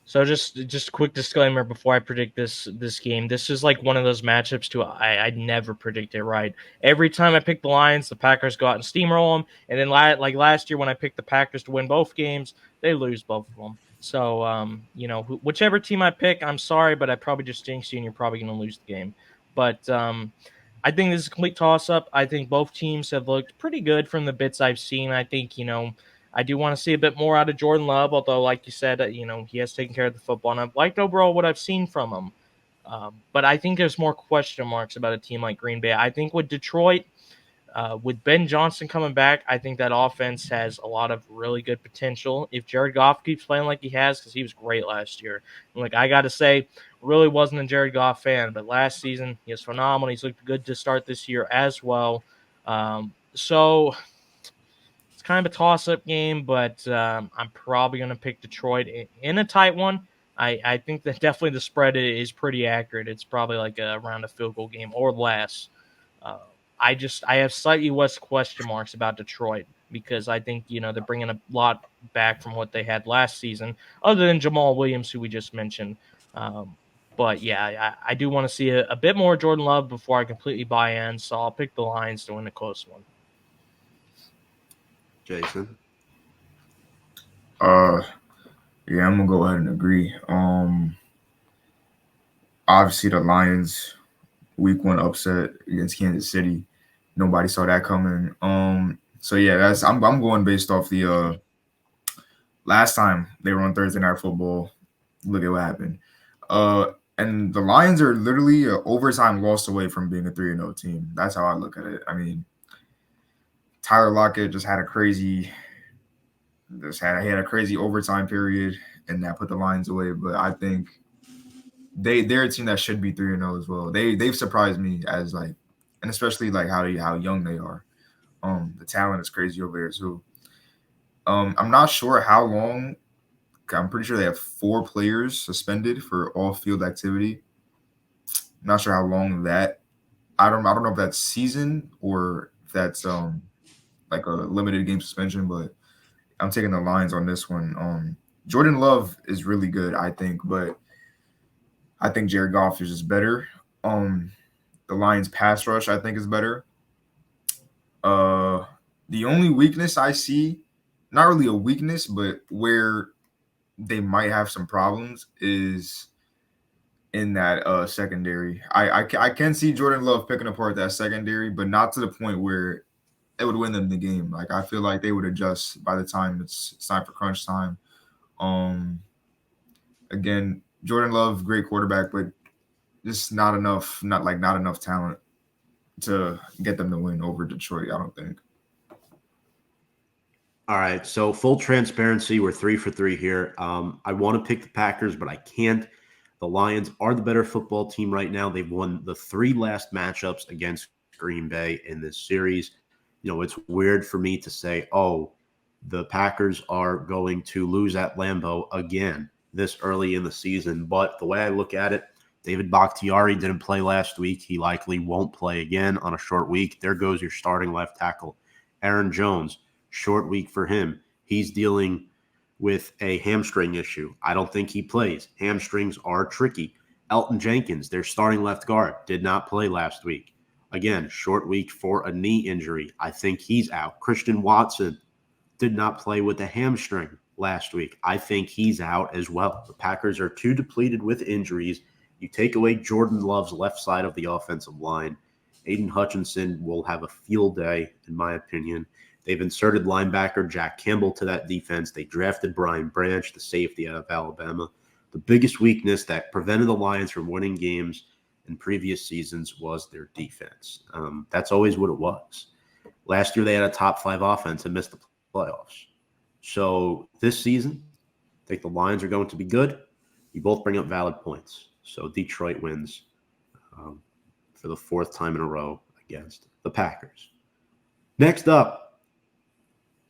So just a quick disclaimer before I predict this game. This is like one of those matchups too. I never predict it right. Every time I pick the Lions, the Packers go out and steamroll them, and then like last year when I picked the Packers to win both games, they lose both of them. So whichever team I pick, I'm sorry, but I probably just jinxed you, and you're probably going to lose the game. But I think this is a complete toss up. I think both teams have looked pretty good from the bits I've seen. I think I do want to see a bit more out of Jordan Love, although, like you said, he has taken care of the football, and I've liked overall what I've seen from him. But I think there's more question marks about a team like Green Bay. I think with Detroit, with Ben Johnson coming back, I think that offense has a lot of really good potential. If Jared Goff keeps playing like he has, because he was great last year. And like I got to say, really wasn't a Jared Goff fan, but last season he was phenomenal. He's looked good to start this year as well. So it's kind of a toss-up game, but I'm probably going to pick Detroit in a tight one. I think that definitely the spread is pretty accurate. It's probably like around a field goal game or less. I have slightly less question marks about Detroit because I think they're bringing a lot back from what they had last season, other than Jamal Williams, who we just mentioned. But yeah, I do want to see a bit more Jordan Love before I completely buy in. So I'll pick the Lions to win a close one. Jason. Yeah, I'm gonna go ahead and agree. Obviously the Lions week 1 upset against Kansas City. Nobody saw that coming. So yeah, I'm going based off the last time they were on Thursday Night Football. Look at what happened. And the Lions are literally an overtime loss away from being a 3-0 team. That's how I look at it. I mean, Tyler Lockett just had a crazy he had a crazy overtime period, and that put the Lions away. But I think they're a team that should be 3-0 as well. They've surprised me as like, and especially like how young they are. The talent is crazy over there too. I'm not sure how long. I'm pretty sure they have 4 players suspended for all field activity. I'm not sure how long that. I don't know if that's season or if that's like a limited game suspension, but I'm taking the Lions on this one. Jordan Love is really good, I think, but I think Jared Goff is just better. The Lions pass rush, I think, is better. The only weakness I see, not really a weakness, but where they might have some problems is in that secondary. I can see Jordan Love picking apart that secondary, but not to the point where it would win them the game. Like I feel like they would adjust by the time it's time for crunch time. Again, Jordan Love, great quarterback, but just not enough talent to get them to win over Detroit, I don't think. All right. So full transparency, we're 3 for 3 here. I want to pick the Packers, but I can't. The Lions are the better football team right now. They've won the 3 last matchups against Green Bay in this series. You know, it's weird for me to say, oh, the Packers are going to lose at Lambeau again this early in the season. But the way I look at it, David Bakhtiari didn't play last week. He likely won't play again on a short week. There goes your starting left tackle. Aaron Jones, short week for him. He's dealing with a hamstring issue. I don't think he plays. Hamstrings are tricky. Elton Jenkins, their starting left guard, did not play last week. Again, short week for a knee injury. I think he's out. Christian Watson did not play with a hamstring last week. I think he's out as well. The Packers are too depleted with injuries. You take away Jordan Love's left side of the offensive line, Aiden Hutchinson will have a field day, in my opinion. They've inserted linebacker Jack Campbell to that defense. They drafted Brian Branch, the safety out of Alabama. The biggest weakness that prevented the Lions from winning games in previous seasons was their defense. That's always what it was. Last year, they had a top 5 offense and missed the playoffs. So this season, I think the Lions are going to be good. You both bring up valid points. So Detroit wins for the 4th time in a row against the Packers. Next up,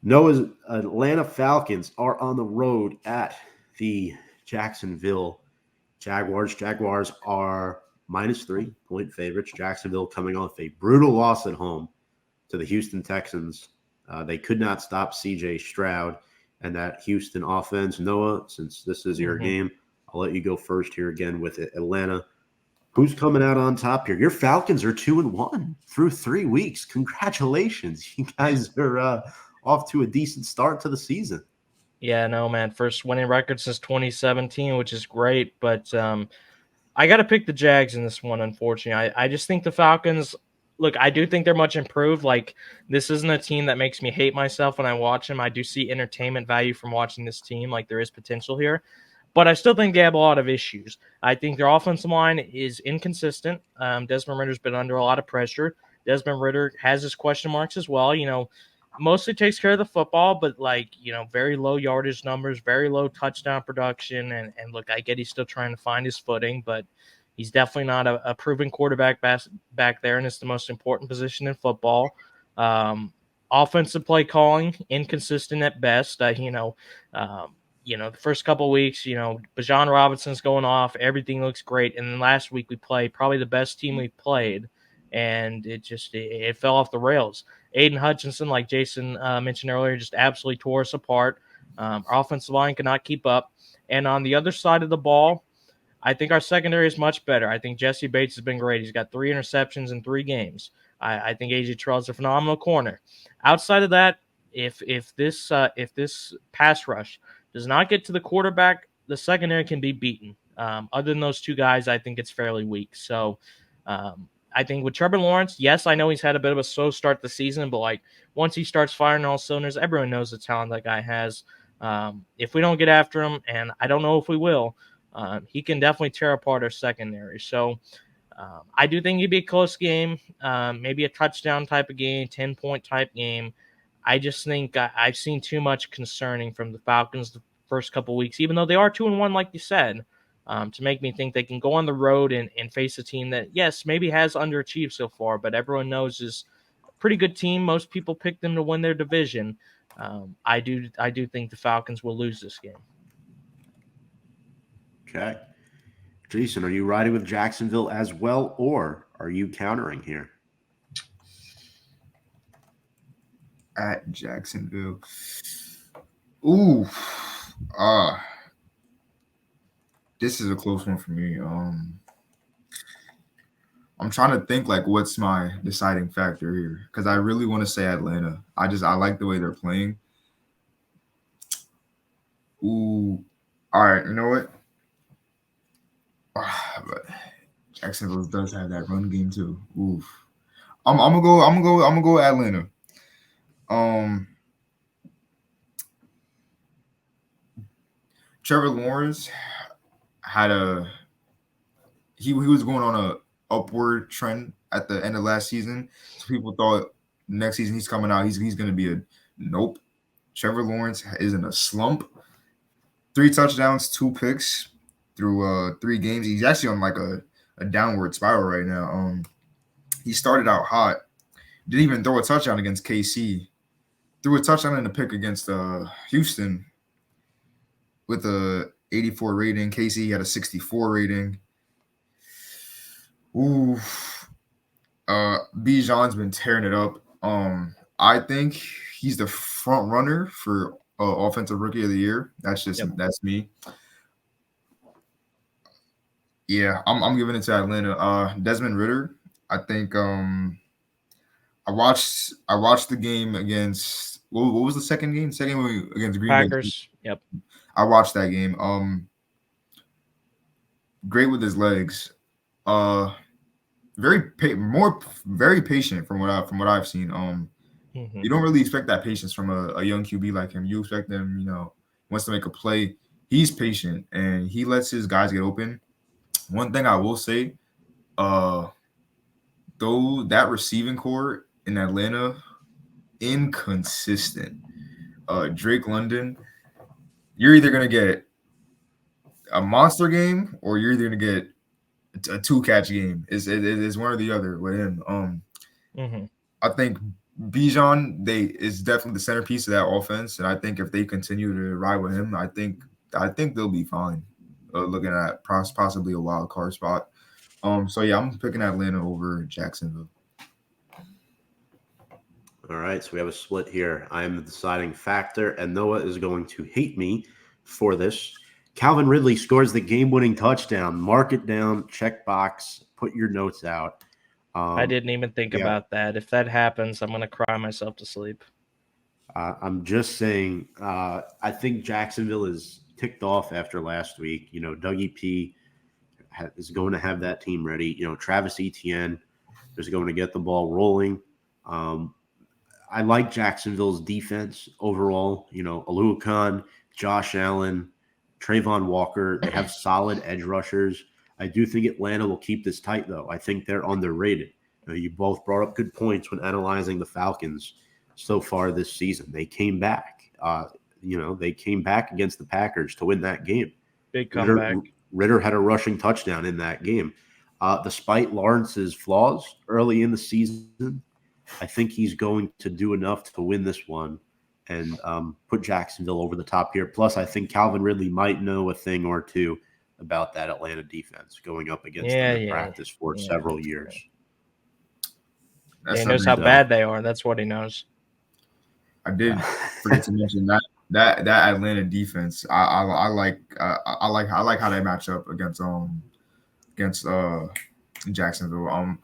Noah's Atlanta Falcons are on the road at the Jacksonville Jaguars. Jaguars are -3-point favorites. Jacksonville coming off a brutal loss at home to the Houston Texans. They could not stop C.J. Stroud and that Houston offense. Noah, since this is your game, I'll let you go first here again with Atlanta. Who's coming out on top here? Your Falcons are 2-1 through 3 weeks. Congratulations. You guys are off to a decent start to the season. Yeah, no, man. First winning record since 2017, which is great. But I got to pick the Jags in this one, unfortunately. I just think the Falcons, look, I do think they're much improved. Like, this isn't a team that makes me hate myself when I watch them. I do see entertainment value from watching this team. Like, there is potential here. But I still think they have a lot of issues. I think their offensive line is inconsistent. Desmond Ritter's been under a lot of pressure. Desmond Ritter has his question marks as well. You know, mostly takes care of the football, but very low yardage numbers, very low touchdown production. And look, I get he's still trying to find his footing, but he's definitely not a proven quarterback back there, and it's the most important position in football. Offensive play calling, inconsistent at best. The first couple of weeks, Bijan Robinson's going off. Everything looks great. And then last week we played probably the best team we've played, and it fell off the rails. Aiden Hutchinson, like Jason mentioned earlier, just absolutely tore us apart. Our offensive line could not keep up. And on the other side of the ball, I think our secondary is much better. I think Jesse Bates has been great. He's got 3 interceptions in 3 games. I think AJ Terrell's a phenomenal corner. Outside of that, if this pass rush does not get to the quarterback, the secondary can be beaten. Other than those 2 guys, I think it's fairly weak. So I think with Trevor Lawrence, yes, I know he's had a bit of a slow start the season, but like once he starts firing all cylinders, everyone knows the talent that guy has. If we don't get after him, and I don't know if we will, he can definitely tear apart our secondary. So I do think it'd be a close game, maybe a touchdown type of game, 10-point type game. I just think I've seen too much concerning from the Falcons the first couple weeks, even though they are 2-1, like you said, to make me think they can go on the road and face a team that, yes, maybe has underachieved so far, but everyone knows is a pretty good team. Most people pick them to win their division. I do think the Falcons will lose this game. Okay. Jason, are you riding with Jacksonville as well, or are you countering here? At Jacksonville. Ooh. This is a close one for me. I'm trying to think like what's my deciding factor here because I really want to say Atlanta. I like the way they're playing. Ooh. All right, you know what? But Jacksonville does have that run game too. Oof. I'm gonna go Atlanta. Trevor Lawrence he was going on a upward trend at the end of last season. So people thought next season he's coming out, he's gonna be a nope. Trevor Lawrence is in a slump. 3 touchdowns, 2 picks through 3 games. He's actually on like a downward spiral right now. He started out hot, didn't even throw a touchdown against KC. Threw a touchdown and a pick against Houston with a 84 rating. KC had a 64 rating. Ooh. Bijan's been tearing it up. I think he's the front runner for offensive rookie of the year. That's me. Yeah, I'm giving it to Atlanta. Desmond Ridder. I think I watched the game against what was the second game? Second game against Green Packers. Bay. Yep. I watched that game. Great with his legs. Very patient from what I've seen. You don't really expect that patience from a young QB like him. You expect him, wants to make a play. He's patient and he lets his guys get open. One thing I will say, though that receiving core in Atlanta, inconsistent. Drake London, you're either gonna get a monster game or you're either gonna get a 2-catch game. It's one or the other with him. I think Bijan is definitely the centerpiece of that offense, and I think if they continue to ride with him, I think they'll be fine. Looking at possibly a wild card spot. So yeah, I'm picking Atlanta over Jacksonville. All right, so we have a split here. I am the deciding factor, and Noah is going to hate me for this. Calvin Ridley scores the game-winning touchdown. Mark it down, check box, put your notes out. I didn't even think about that. If that happens, I'm going to cry myself to sleep. I'm just saying, I think Jacksonville is ticked off after last week. Dougie P is going to have that team ready. Travis Etienne is going to get the ball rolling. I like Jacksonville's defense overall. Aluakon, Josh Allen, Trayvon Walker. They have solid edge rushers. I do think Atlanta will keep this tight, though. I think they're underrated. You both brought up good points when analyzing the Falcons so far this season. They came back. They came back against the Packers to win that game. Big comeback. Ridder had a rushing touchdown in that game. Despite Lawrence's flaws early in the season, I think he's going to do enough to win this one and put Jacksonville over the top here. Plus, I think Calvin Ridley might know a thing or two about that Atlanta defense going up against them in practice for several years. He knows how bad they are. That's what he knows. I did forget to mention that that Atlanta defense, I like I like how they match up against Jacksonville.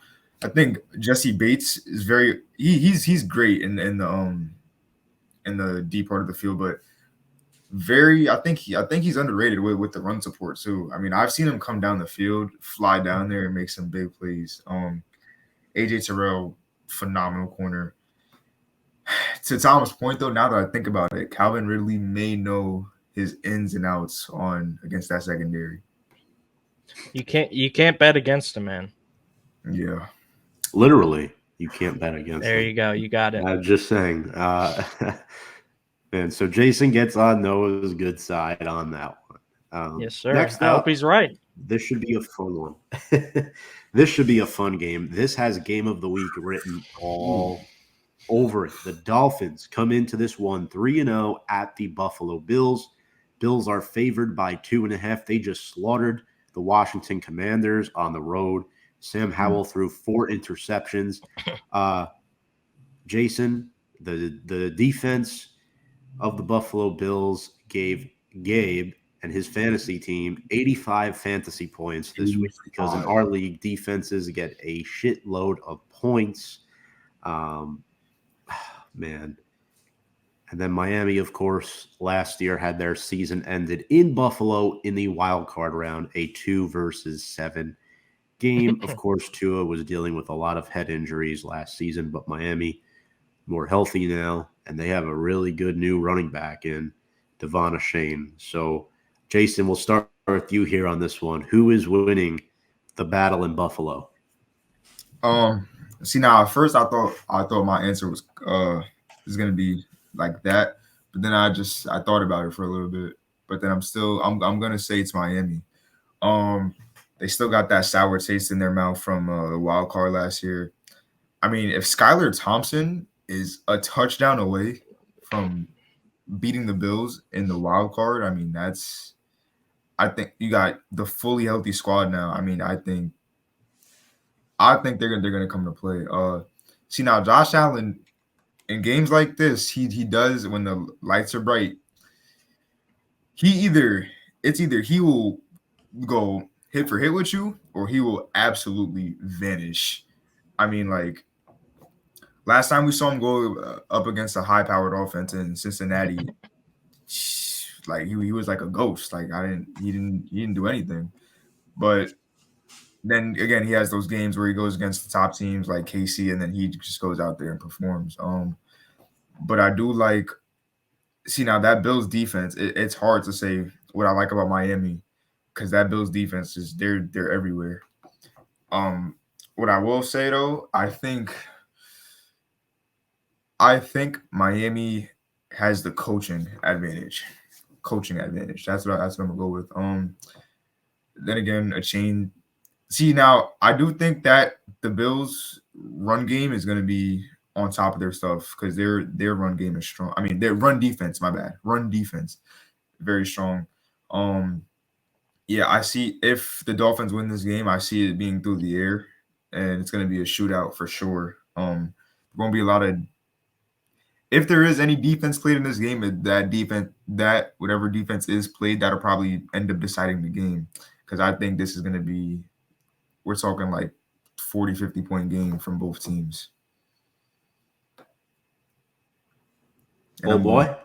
I think Jesse Bates is he's great in the deep part of the field, but I think he's underrated with the run support too. I mean, I've seen him come down the field, fly down there, and make some big plays. AJ Terrell, phenomenal corner. To Thomas' point though, now that I think about it, Calvin Ridley may know his ins and outs on against that secondary. You can't bet against him, man. Yeah. Literally, you can't bet against There them. you go. You got it. I'm just saying. And so Jason gets on Noah's good side on that one. Yes, sir. Next I hope up, he's right. this should be a fun one. This should be a fun game. This has game of the week written all over it. The Dolphins come into this one 3-0 at the Buffalo Bills. Bills are favored by 2.5. They just slaughtered the Washington Commanders on the road. Sam Howell threw 4 interceptions. Jason, the defense of the Buffalo Bills gave Gabe and his fantasy team 85 fantasy points this week because in our league, defenses get a shitload of points. Man. And then Miami, of course, last year had their season ended in Buffalo in the wild card round, a 2-7 game. Of course, Tua was dealing with a lot of head injuries last season, but Miami more healthy now, and they have a really good new running back in Devon Achane. So, Jason, we'll start with you here on this one. Who is winning the battle in Buffalo? See now at first I thought my answer was gonna be like that, but then I thought about it for a little bit, but then I'm gonna say it's Miami. They still got that sour taste in their mouth from the wild card last year. I mean, if Skylar Thompson is a touchdown away from beating the Bills in the wild card, I mean I think you got the fully healthy squad now. I mean, I think they're gonna come to play. See now, Josh Allen in games like this, he does when the lights are bright. It's either he will go hit for hit with you, or he will absolutely vanish. I mean, like last time we saw him go up against a high-powered offense in Cincinnati, like he was like a ghost. Like he didn't do anything. But then again, he has those games where he goes against the top teams like KC, and then he just goes out there and performs. But I do like see now that Bills defense. It's hard to say what I like about Miami because that Bills defense is they're everywhere. What I will say though, I think Miami has the coaching advantage. That's what I'm gonna go with. Then again, Achane. See now, I do think that the Bills' run game is gonna be on top of their stuff because their run game is strong. I mean, their run defense. My bad, run defense, very strong. Yeah, I see if the Dolphins win this game, I see it being through the air, and it's gonna be a shootout for sure. Won't be a lot of if there is any defense played in this game, that whatever defense is played, that'll probably end up deciding the game. Because I think this is going to be, we're talking like 40, 50-point game from both teams. Oh, boy.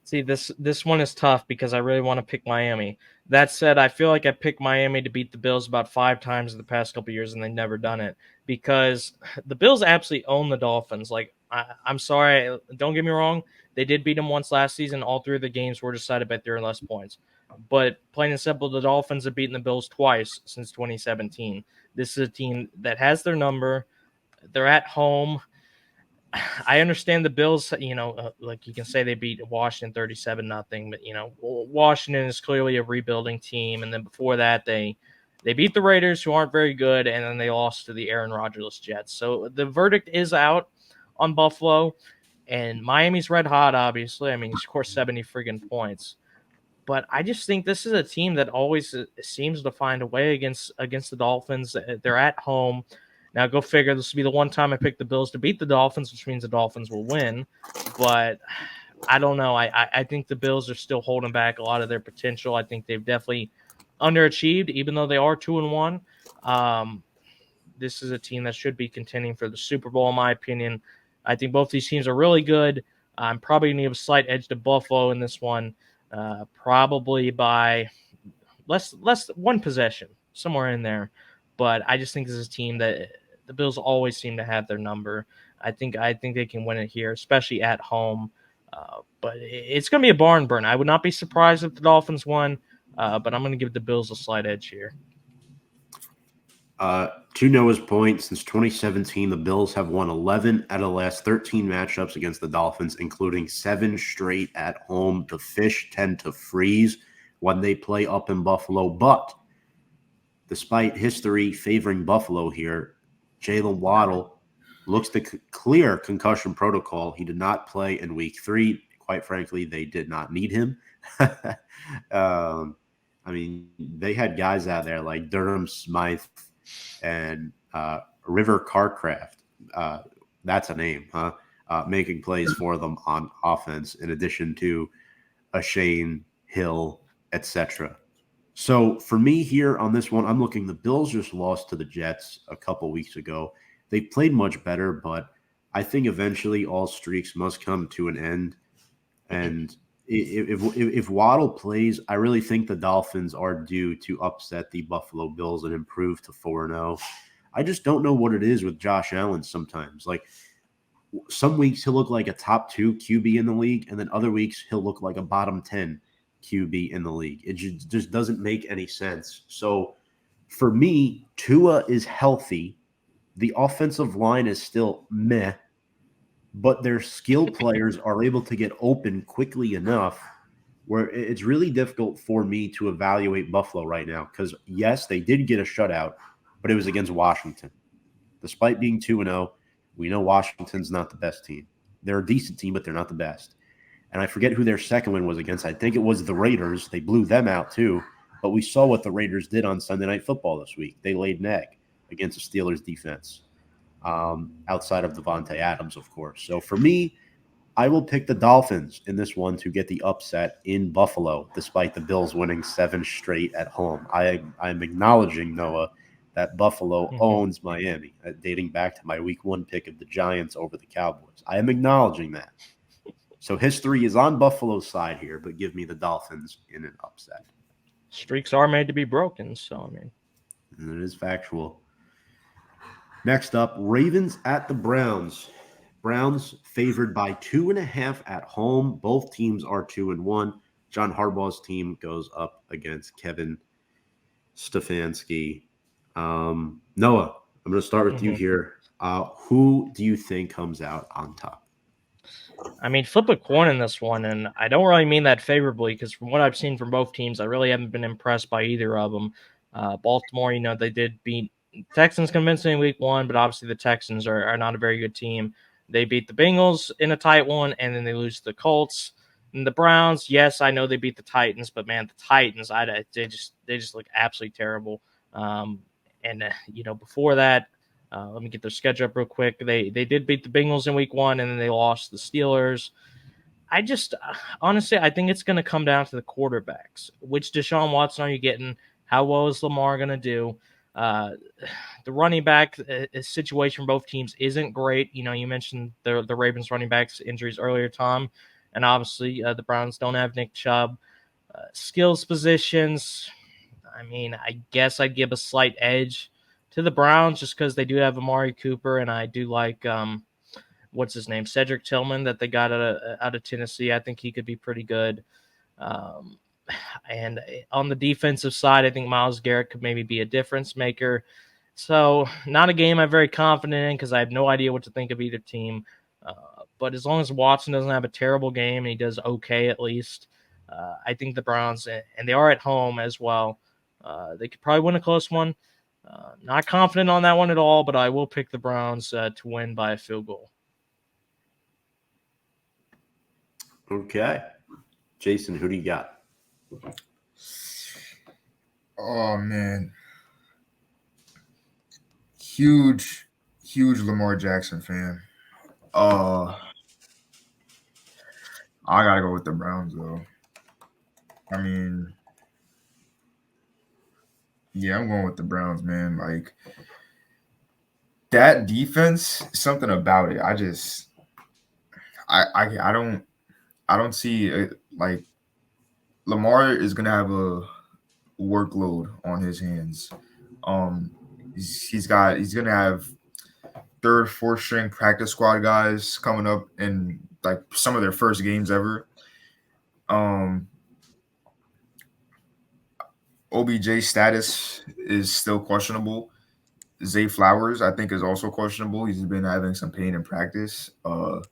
See, this one is tough because I really want to pick Miami. That said, I feel like I picked Miami to beat the Bills about 5 times in the past couple years, and they've never done it because the Bills absolutely own the Dolphins. Like, I'm sorry, don't get me wrong, they did beat them once last season. All 3 of the games were decided by 3 or less points. But plain and simple, the Dolphins have beaten the Bills twice since 2017. This is a team that has their number. They're at home. I understand the Bills, like you can say they beat Washington 37-0, but Washington is clearly a rebuilding team, and then before that they beat the Raiders, who aren't very good, and then they lost to the Aaron Rodgers Jets. So the verdict is out on Buffalo, and Miami's red hot. Obviously, I mean, he scored 70 friggin' points, but I just think this is a team that always seems to find a way against the Dolphins. They're at home. Now, go figure, this will be the one time I pick the Bills to beat the Dolphins, which means the Dolphins will win. But I don't know. I think the Bills are still holding back a lot of their potential. I think they've definitely underachieved, even though they are 2-1. This is a team that should be contending for the Super Bowl, in my opinion. I think both these teams are really good. I'm probably going to give a slight edge to Buffalo in this one, probably by less one possession, somewhere in there. But I just think this is a team that the Bills always seem to have their number. I think they can win it here, especially at home. But it's going to be a barn burn. I would not be surprised if the Dolphins won, but I'm going to give the Bills a slight edge here. To Noah's point, since 2017, the Bills have won 11 out of the last 13 matchups against the Dolphins, including 7 straight at home. The Fish tend to freeze when they play up in Buffalo, but despite history favoring Buffalo here, Jalen Waddle looks to clear concussion protocol. He did not play in week 3. Quite frankly, they did not need him. I mean, they had guys out there like Durham Smythe and River Carcraft. That's a name, huh? Making plays for them on offense, in addition to Achane, Hill, etc. So for me here on this one, I'm looking. The Bills just lost to the Jets a couple weeks ago. They played much better, but I think eventually all streaks must come to an end. And if Waddle plays, I really think the Dolphins are due to upset the Buffalo Bills and improve to 4-0. I just don't know what it is with Josh Allen sometimes. Like, some weeks he'll look like a top 2 QB in the league, and then other weeks he'll look like a bottom 10 QB in the league. It just doesn't make any sense. So for me, Tua is healthy. The offensive line is still meh, but their skilled players are able to get open quickly enough where it's really difficult for me to evaluate Buffalo right now because, yes, they did get a shutout, but it was against Washington. Despite being 2-0, we know Washington's not the best team. They're a decent team, but they're not the best. And I forget who their second win was against. I think it was the Raiders. They blew them out too. But we saw what the Raiders did on Sunday Night Football this week. They laid an egg against the Steelers defense, outside of Devontae Adams, of course. So for me, I will pick the Dolphins in this one to get the upset in Buffalo, despite the Bills winning 7 straight at home. I'm acknowledging, Noah, that Buffalo owns Miami, dating back to my week 1 pick of the Giants over the Cowboys. I am acknowledging that. So history is on Buffalo's side here, but give me the Dolphins in an upset. Streaks are made to be broken, so I mean. And it is factual. Next up, Ravens at the Browns. Browns favored by 2.5 at home. Both teams are 2-1. John Harbaugh's team goes up against Kevin Stefanski. Noah, I'm going to start with you here. Who do you think comes out on top? I mean, flip a coin in this one, and I don't really mean that favorably because from what I've seen from both teams, I really haven't been impressed by either of them. Baltimore, they did beat Texans convincingly in week 1, but obviously the Texans are not a very good team. They beat the Bengals in a tight one, and then they lose to the Colts. And the Browns, yes, I know they beat the Titans, but man, the Titans, they just look absolutely terrible. Before that, let me get their schedule up real quick. They did beat the Bengals in week 1, and then they lost the Steelers. Honestly, I think it's going to come down to the quarterbacks. Which Deshaun Watson are you getting? How well is Lamar going to do? The running back situation for both teams isn't great. You mentioned the Ravens running backs injuries earlier, Tom, and obviously the Browns don't have Nick Chubb. Skills positions, I mean, I guess I'd give a slight edge to the Browns just because they do have Amari Cooper, and I do like what's his name, Cedric Tillman, that they got out of Tennessee. I think he could be pretty good. And on the defensive side, I think Myles Garrett could maybe be a difference maker. So not a game I'm very confident in because I have no idea what to think of either team. But as long as Watson doesn't have a terrible game and he does okay at least, I think the Browns, and they are at home as well, they could probably win a close one. Not confident on that one at all, but I will pick the Browns to win by a field goal. Okay. Jason, who do you got? Oh, man. Huge Huge Lamar Jackson fan. Uh, I gotta go with the Browns though. I mean, yeah, I'm going with the Browns, man. Like that defense, something about it. I don't see it, like Lamar is gonna have a workload on his hands. Um, he's gonna have third, fourth string practice squad guys coming up in like some of their first games ever. Um, OBJ status is still questionable. Zay Flowers, I think, is also questionable. He's been having some pain in practice. The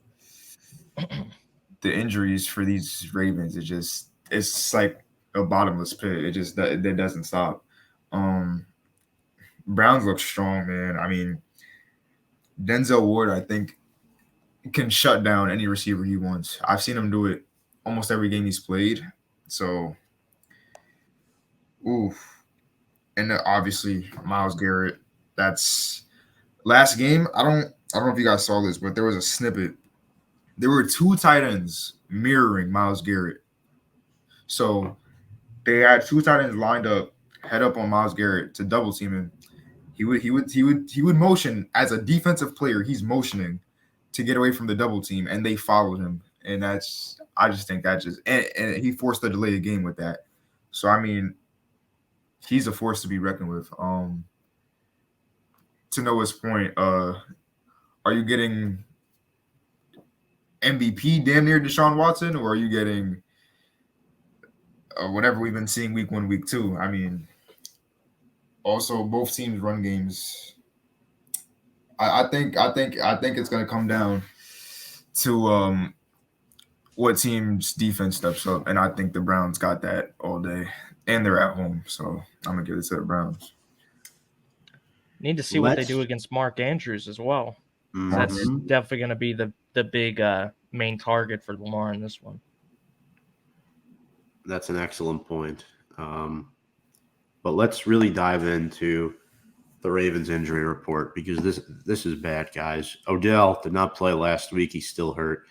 injuries for these Ravens, it's like a bottomless pit. It doesn't stop. Um, Browns look strong, man. I mean, Denzel Ward, I think, can shut down any receiver he wants. I've seen him do it almost every game he's played. So, oof. And then obviously Miles Garrett. That's last game. I don't know if you guys saw this, but there was a snippet. There were two tight ends mirroring Miles Garrett. So they had two tight ends lined up, head up on Miles Garrett to double team him. He would motion as a defensive player. He's motioning to get away from the double team, and they followed him. And that's I just think that just and he forced the delay of game with that. So I mean, he's a force to be reckoned with. To Noah's point, are you getting MVP damn near Deshaun Watson, or are you getting whatever we've been seeing week 1, week 2? I mean, also both teams run games. I think it's gonna come down to what team's defense steps up, and I think the Browns got that all day, and they're at home, so I'm gonna give it to the Browns. Need to see what they Let's- do against Mark Andrews as well. That's Mhm. definitely going to be the big main target for Lamar in this one. That's an excellent point. But let's really dive into the Ravens injury report because this is bad, guys. Odell did not play last week. He's still hurt.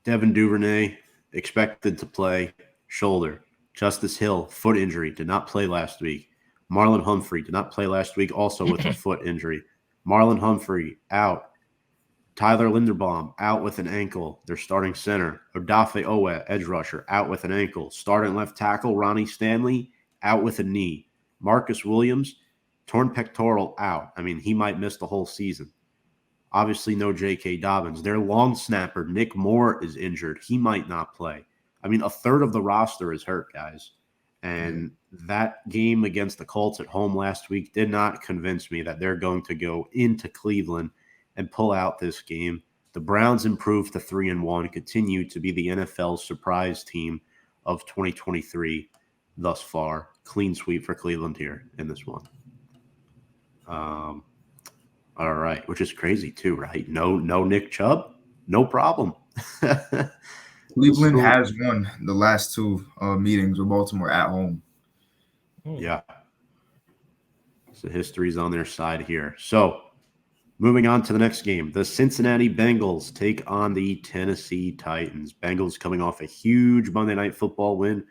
Devin Duvernay expected to play, shoulder. Justice Hill, foot injury, did not play last week. Marlon Humphrey did not play last week, also with a foot injury. Marlon Humphrey out. Tyler Linderbaum out with an ankle. Their starting center. Odafe Owe, edge rusher, out with an ankle. Starting left tackle Ronnie Stanley out with a knee. Marcus Williams, torn pectoral, out. I mean, he might miss the whole season. Obviously, no J.K. Dobbins. Their long snapper, Nick Moore, is injured. He might not play. I mean, a third of the roster is hurt, guys. And that game against the Colts at home last week did not convince me that they're going to go into Cleveland and pull out this game. The Browns improved to 3-1, continue to be the NFL's surprise team of 2023 thus far. Clean sweep for Cleveland here in this one. All right, which is crazy too, right? No Nick Chubb, no problem. Cleveland has won the last two meetings with Baltimore at home. Yeah. So history's on their side here. So moving on to the next game, the Cincinnati Bengals take on the Tennessee Titans. Bengals coming off a huge Monday Night Football win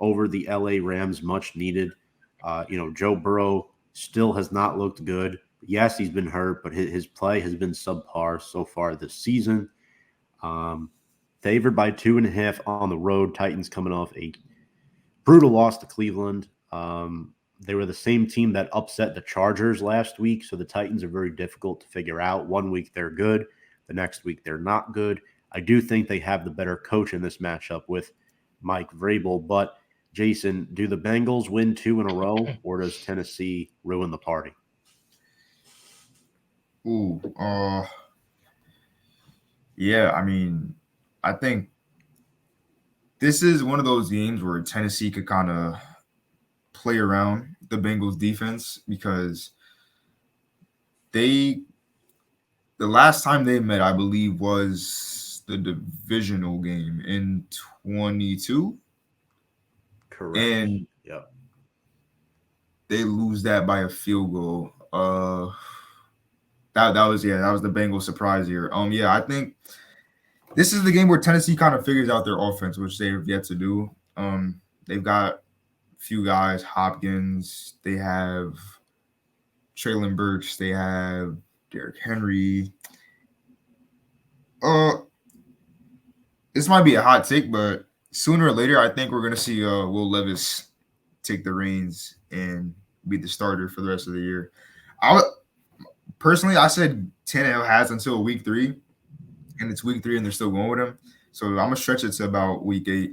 over the LA Rams, much needed. Joe Burrow still has not looked good. Yes, he's been hurt, but his play has been subpar so far this season. Favored by 2.5 on the road. Titans coming off a brutal loss to Cleveland. They were the same team that upset the Chargers last week, so the Titans are very difficult to figure out. 1 week they're good, the next week they're not good. I do think they have the better coach in this matchup with Mike Vrabel, but Jason, do the Bengals win 2 in a row, or does Tennessee ruin the party? Ooh, yeah. I mean, I think this is one of those games where Tennessee could kind of play around the Bengals defense because the last time they met, I believe, was the divisional game in 22. Correct. And yep. they lose that by a field goal. That was the Bengals surprise here. Yeah, I think this is the game where Tennessee kind of figures out their offense, which they've yet to do. They've got a few guys, Hopkins, they have Traylon Burks, they have Derrick Henry. This might be a hot take, but sooner or later, I think we're gonna see Will Levis take the reins and be the starter for the rest of the year. Personally, I said Tannehill has until week 3, and it's week 3, and they're still going with him. So I'm gonna stretch it to about week 8.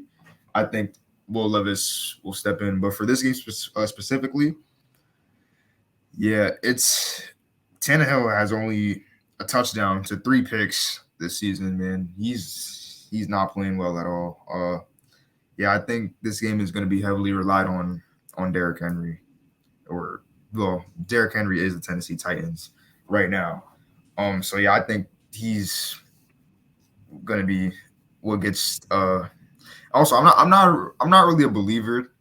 I think Will Levis will step in, but for this game specifically, yeah, it's Tannehill has only a touchdown to 3 picks this season. Man, he's not playing well at all. Yeah, I think this game is going to be heavily relied on Derrick Henry, Derrick Henry is the Tennessee Titans right now. So yeah, I think he's going to be what gets. Also, I'm not really a believer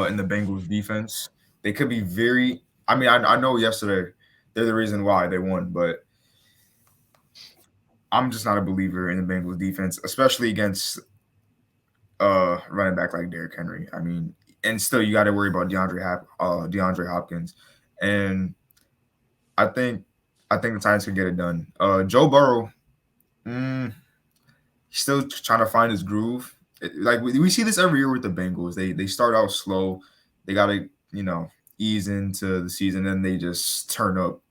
in the Bengals defense. They could be very. I mean, I know yesterday they're the reason why they won, but I'm just not a believer in the Bengals defense, especially against running back like Derrick Henry. I mean, and still you got to worry about DeAndre Hopkins, and I think the Titans can get it done. Joe Burrow, he's still trying to find his groove. Like we see this every year with the Bengals. They start out slow. They got to ease into the season, and they just turn up,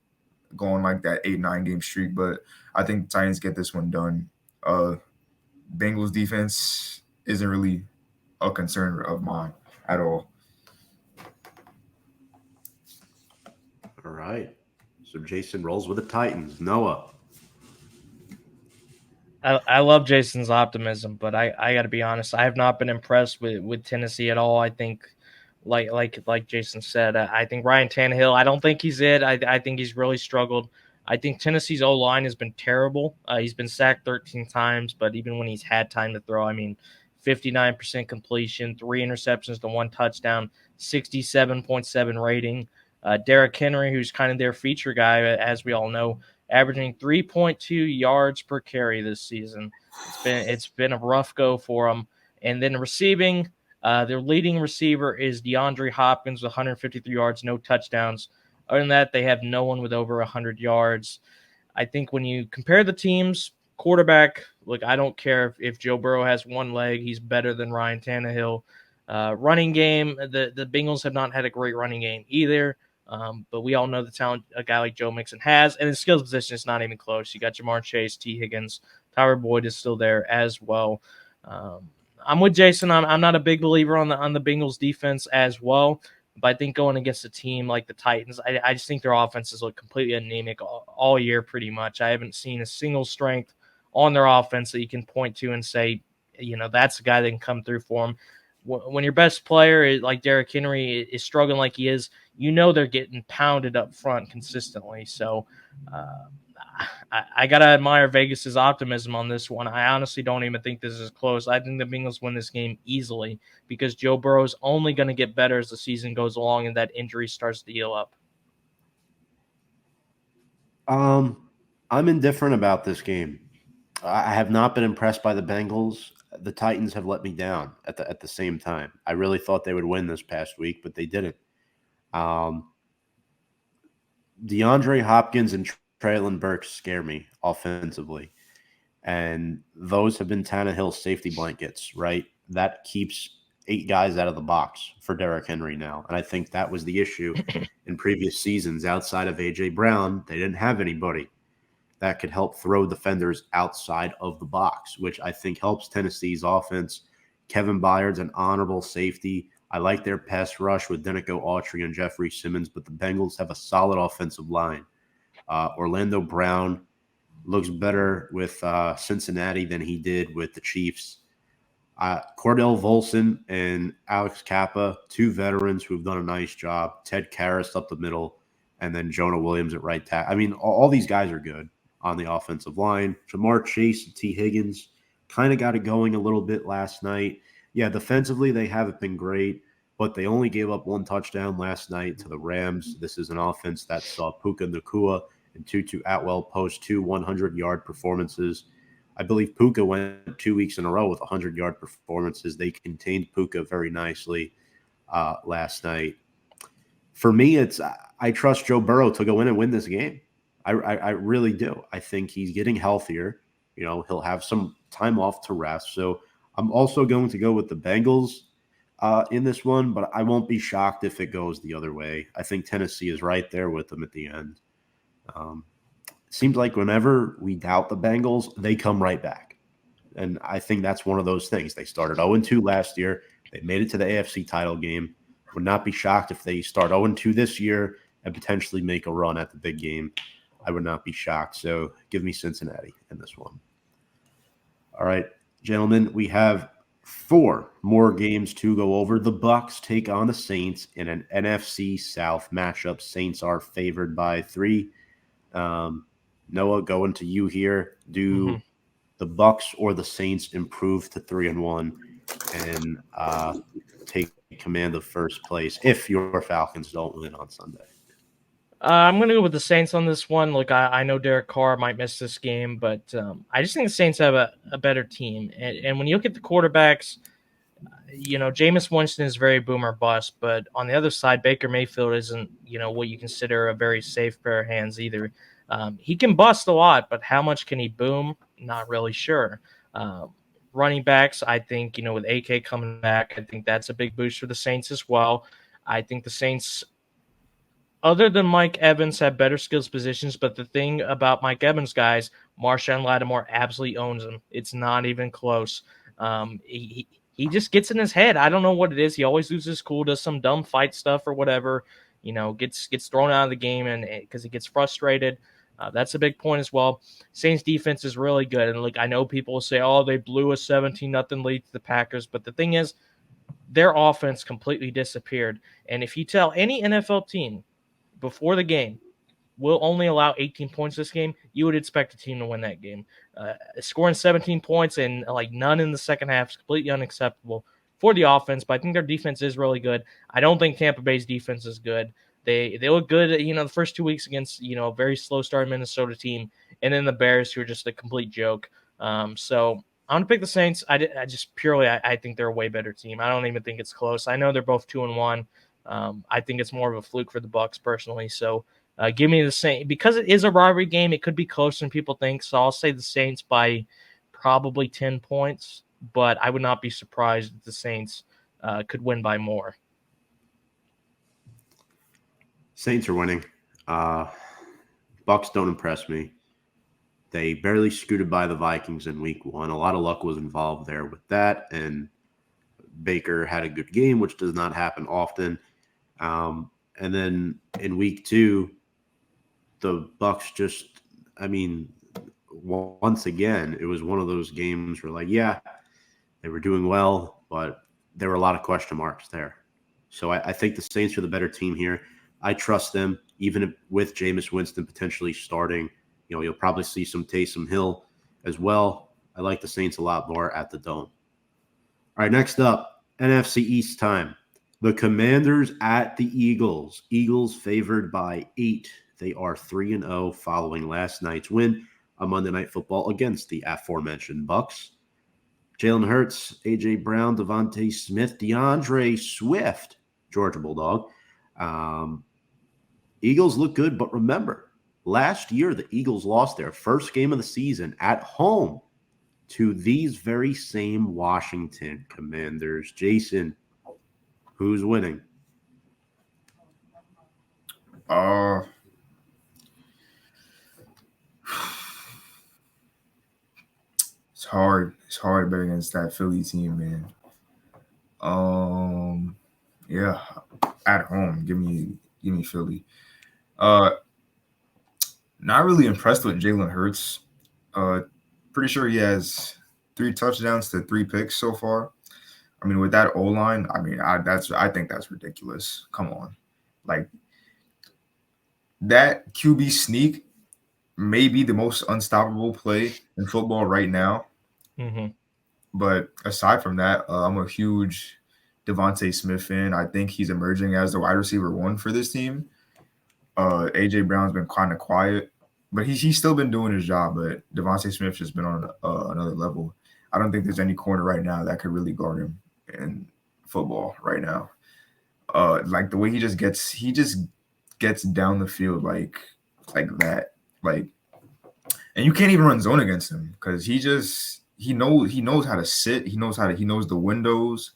going like that 8-9 game streak. But I think the Titans get this one done. Bengals defense isn't really a concern of mine at all. All right. So Jason rolls with the Titans. Noah. I love Jason's optimism, but I got to be honest. I have not been impressed with Tennessee at all. I think, like Jason said, I think Ryan Tannehill. I don't think he's it. I think he's really struggled. I think Tennessee's O-line has been terrible. He's been sacked 13 times, but even when he's had time to throw, 59% completion, 3 interceptions to 1 touchdown, 67.7 rating. Derrick Henry, who's kind of their feature guy, as we all know, averaging 3.2 yards per carry this season. It's been a rough go for them. And then receiving, their leading receiver is DeAndre Hopkins with 153 yards, no touchdowns. Other than that, they have no one with over 100 yards. I think when you compare the teams, quarterback, look, I don't care if Joe Burrow has one leg, he's better than Ryan Tannehill. Running game, the Bengals have not had a great running game either. But we all know the talent a guy like Joe Mixon has, and his skills position is not even close. You got Jamar Chase, T. Higgins, Tyler Boyd is still there as well. I'm with Jason. I'm not a big believer on the Bengals defense as well, but I think going against a team like the Titans, I just think their offenses look completely anemic all year pretty much. I haven't seen a single strength on their offense that you can point to and say, that's the guy that can come through for them. When your best player, like Derrick Henry, is struggling like he is, they're getting pounded up front consistently. So I got to admire Vegas's optimism on this one. I honestly don't even think this is close. I think the Bengals win this game easily because Joe Burrow is only going to get better as the season goes along and that injury starts to heal up. I'm indifferent about this game. I have not been impressed by the Bengals. The Titans have let me down at the same time. I really thought they would win this past week, but they didn't. DeAndre Hopkins and Traylon Burks scare me offensively. And those have been Tannehill's safety blankets, right? That keeps 8 guys out of the box for Derrick Henry now. And I think that was the issue in previous seasons. Outside of A.J. Brown, they didn't have anybody that could help throw defenders outside of the box, which I think helps Tennessee's offense. Kevin Byard's an honorable safety. I like their pass rush with Devon Achane and Jeffrey Simmons, but the Bengals have a solid offensive line. Orlando Brown looks better with Cincinnati than he did with the Chiefs. Cordell Volson and Alex Kappa, 2 veterans who've done a nice job. Ted Karras up the middle, and then Jonah Williams at right tackle. All these guys are good on the offensive line. Jamar Chase and T. Higgins kind of got it going a little bit last night. Yeah, defensively, they haven't been great. but they only gave up 1 touchdown last night to the Rams. This is an offense that saw Puka Nacua and Tutu Atwell post 2 100-yard performances. I believe Puka went 2 weeks in a row with 100-yard performances. They contained Puka very nicely last night. For me, I trust Joe Burrow to go in and win this game. I really do. I think he's getting healthier. He'll have some time off to rest. So I'm also going to go with the Bengals in this one, but I won't be shocked if it goes the other way. I think Tennessee is right there with them at the end. Seems like whenever we doubt the Bengals, they come right back. And I think that's one of those things. They started 0-2 last year. They made it to the AFC title game. Would not be shocked if they start 0-2 this year and potentially make a run at the big game. I would not be shocked. So give me Cincinnati in this one. All right, gentlemen, we have 4 more games to go over. The Bucs take on the Saints in an NFC South matchup. Saints are favored by 3. Noah, going to you here. Do the Bucs or the Saints improve to 3-1 and take command of first place if your Falcons don't win on Sunday? I'm going to go with the Saints on this one. Look, I know Derek Carr might miss this game, but I just think the Saints have a better team. And when you look at the quarterbacks, Jameis Winston is very boomer bust, but on the other side, Baker Mayfield isn't, what you consider a very safe pair of hands either. He can bust a lot, but how much can he boom? Not really sure. Running backs, I think, with AK coming back, I think that's a big boost for the Saints as well. I think the Saints, other than Mike Evans, have better skills positions, but the thing about Mike Evans, guys, Marshawn Lattimore absolutely owns him. It's not even close. He just gets in his head. I don't know what it is. He always loses cool, does some dumb fight stuff or whatever, gets thrown out of the game and because he gets frustrated. That's a big point as well. Saints defense is really good. And I know people will say, oh, they blew a 17-0 lead to the Packers. But the thing is, their offense completely disappeared. And if you tell any NFL team before the game, we'll only allow 18 points this game, you would expect a team to win that game. Scoring 17 points and none in the second half is completely unacceptable for the offense, but I think their defense is really good. I don't think Tampa Bay's defense is good. They look good, the first 2 weeks against, a very slow starting Minnesota team, and then the Bears, who are just a complete joke. So I'm going to pick the Saints. I just purely, I think they're a way better team. I don't even think it's close. I know they're both 2-1. I think it's more of a fluke for the Bucs personally. So give me the Saints. Because it is a rivalry game, it could be closer than people think. So I'll say the Saints by probably 10 points, but I would not be surprised if the Saints could win by more. Saints are winning. Bucs don't impress me. They barely scooted by the Vikings in week 1. A lot of luck was involved there with that, and Baker had a good game, which does not happen often. And then in week 2, the Bucs just, once again, it was one of those games where they were doing well, but there were a lot of question marks there. So I think the Saints are the better team here. I trust them, even with Jameis Winston potentially starting. You'll probably see some Taysom Hill as well. I like the Saints a lot more at the Dome. All right, next up, NFC East time. The Commanders at the Eagles. Eagles favored by 8. They are 3-0 following last night's win on Monday Night Football against the aforementioned Bucs. Jalen Hurts, A.J. Brown, Devontae Smith, DeAndre Swift, Georgia Bulldog. Eagles look good, but remember, last year the Eagles lost their first game of the season at home to these very same Washington Commanders. Jason, who's winning? It's hard. It's hard to bet against that Philly team, man. Yeah, at home, give me Philly. Not really impressed with Jalen Hurts. Pretty sure he has 3 touchdowns to 3 picks so far. With that O-line, I think that's ridiculous. Come on. That QB sneak may be the most unstoppable play in football right now. Mm-hmm. But aside from that, I'm a huge Devontae Smith in. I think he's emerging as the wide receiver 1 for this team. AJ Brown's been kind of quiet, but he's still been doing his job. But Devontae Smith has been on another level. I don't think there's any corner right now that could really guard him in football right now. Like the way he just gets down the field like that, like, and you can't even run zone against him because he knows how to sit. He knows the windows.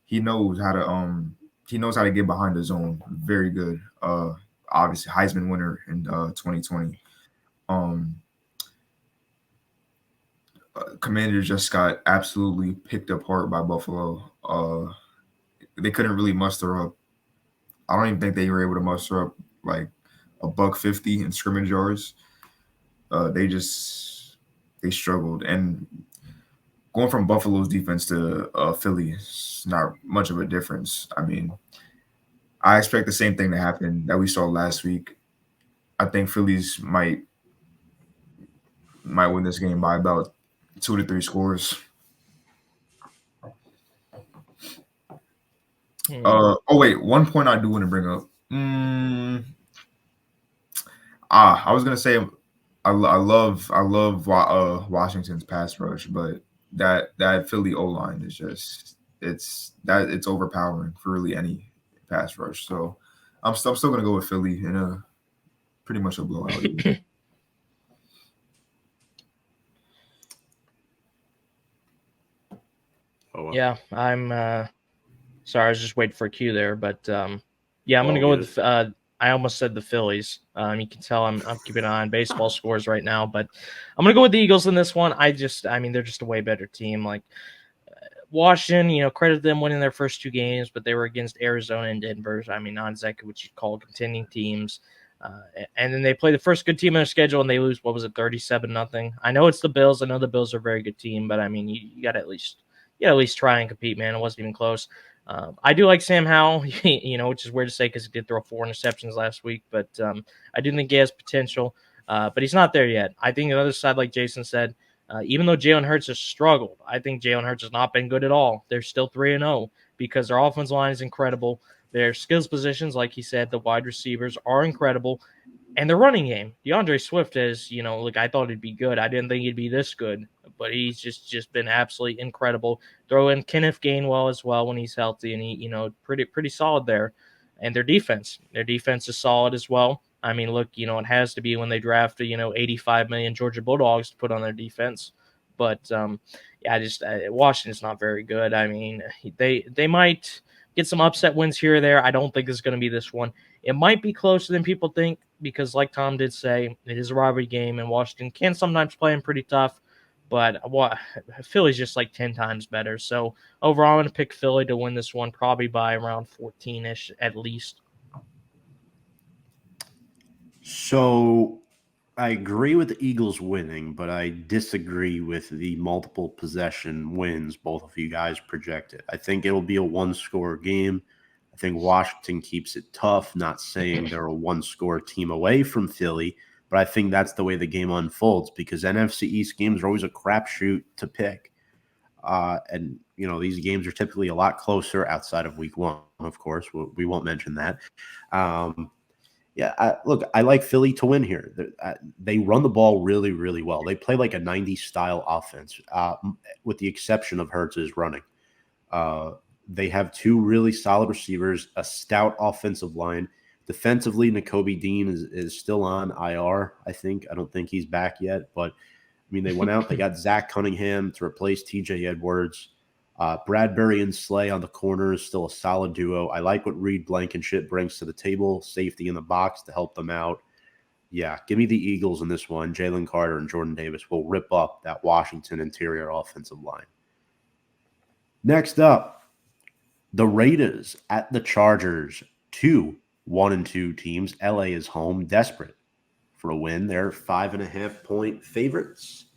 He knows how to get behind the zone. Very good. Obviously Heisman winner in 2020. Commanders just got absolutely picked apart by Buffalo. They couldn't really muster up. I don't even think they were able to muster up like $150 in scrimmage yards. They struggled, and going from Buffalo's defense to Philly is not much of a difference. I mean, I expect the same thing to happen that we saw last week. I think Phillies might win this game by about 2 to 3 scores. Oh wait, one point I do want to bring up. I was gonna say I love Washington's pass rush, but that Philly O line is just it's overpowering for really any pass rush. So I'm still gonna go with Philly in a pretty much a blowout. Yeah, I'm sorry, I was just waiting for a cue there, but yeah, I'm gonna go with I almost said the Phillies. You can tell I'm keeping an eye on baseball scores right now, but I'm gonna go with the Eagles in this one. I mean, they're just a way better team. Like Washington, credit them winning their first 2 games, but they were against Arizona and Denver. I mean, not exactly what you'd call contending teams. And then they play the first good team on their schedule, and they lose. What was it, 37-0? I know it's the Bills. I know the Bills are a very good team, but I mean, you got to at least try and compete, man. It wasn't even close. I do like Sam Howell, which is weird to say because he did throw 4 interceptions last week, but I do think he has potential, but he's not there yet. I think the other side, like Jason said, even though Jalen Hurts has struggled, I think Jalen Hurts has not been good at all. They're still 3-0 because their offensive line is incredible. Their skills positions, like he said, the wide receivers are incredible. And the running game, DeAndre Swift is, I thought he'd be good. I didn't think he'd be this good, but he's just been absolutely incredible. Throw in Kenneth Gainwell as well when he's healthy, and he, pretty solid there. And their defense is solid as well. I mean, look, it has to be when they draft, 85 million Georgia Bulldogs to put on their defense. But Washington's not very good. I mean, they might get some upset wins here or there. I don't think it's going to be this one. It might be closer than people think because, like Tom did say, it is a rivalry game, and Washington can sometimes play them pretty tough. But Philly's just like 10 times better. So overall, I'm going to pick Philly to win this one, probably by around 14-ish at least. So I agree with the Eagles winning, but I disagree with the multiple possession wins both of you guys projected. I think it'll be a 1-score game. I think Washington keeps it tough, not saying they're a 1-score team away from Philly, but I think that's the way the game unfolds because NFC East games are always a crapshoot to pick. And, these games are typically a lot closer outside of week 1, of course. We won't mention that. I like Philly to win here. They run the ball really, really well. They play like a 90s style offense, with the exception of Hurts' running. They have 2 really solid receivers, a stout offensive line. Defensively, Nakobe Dean is still on IR, I think. I don't think he's back yet. But, I mean, they went out. They got Zach Cunningham to replace TJ Edwards. Bradbury and Slay on the corner is still a solid duo. I like what Reed Blankenship brings to the table, safety in the box to help them out. Yeah, give me the Eagles in this one. Jalen Carter and Jordan Davis will rip up that Washington interior offensive line. Next up, the Raiders at the Chargers. 2 1-2 teams. LA is home, desperate for a win. They're 5.5-point favorites.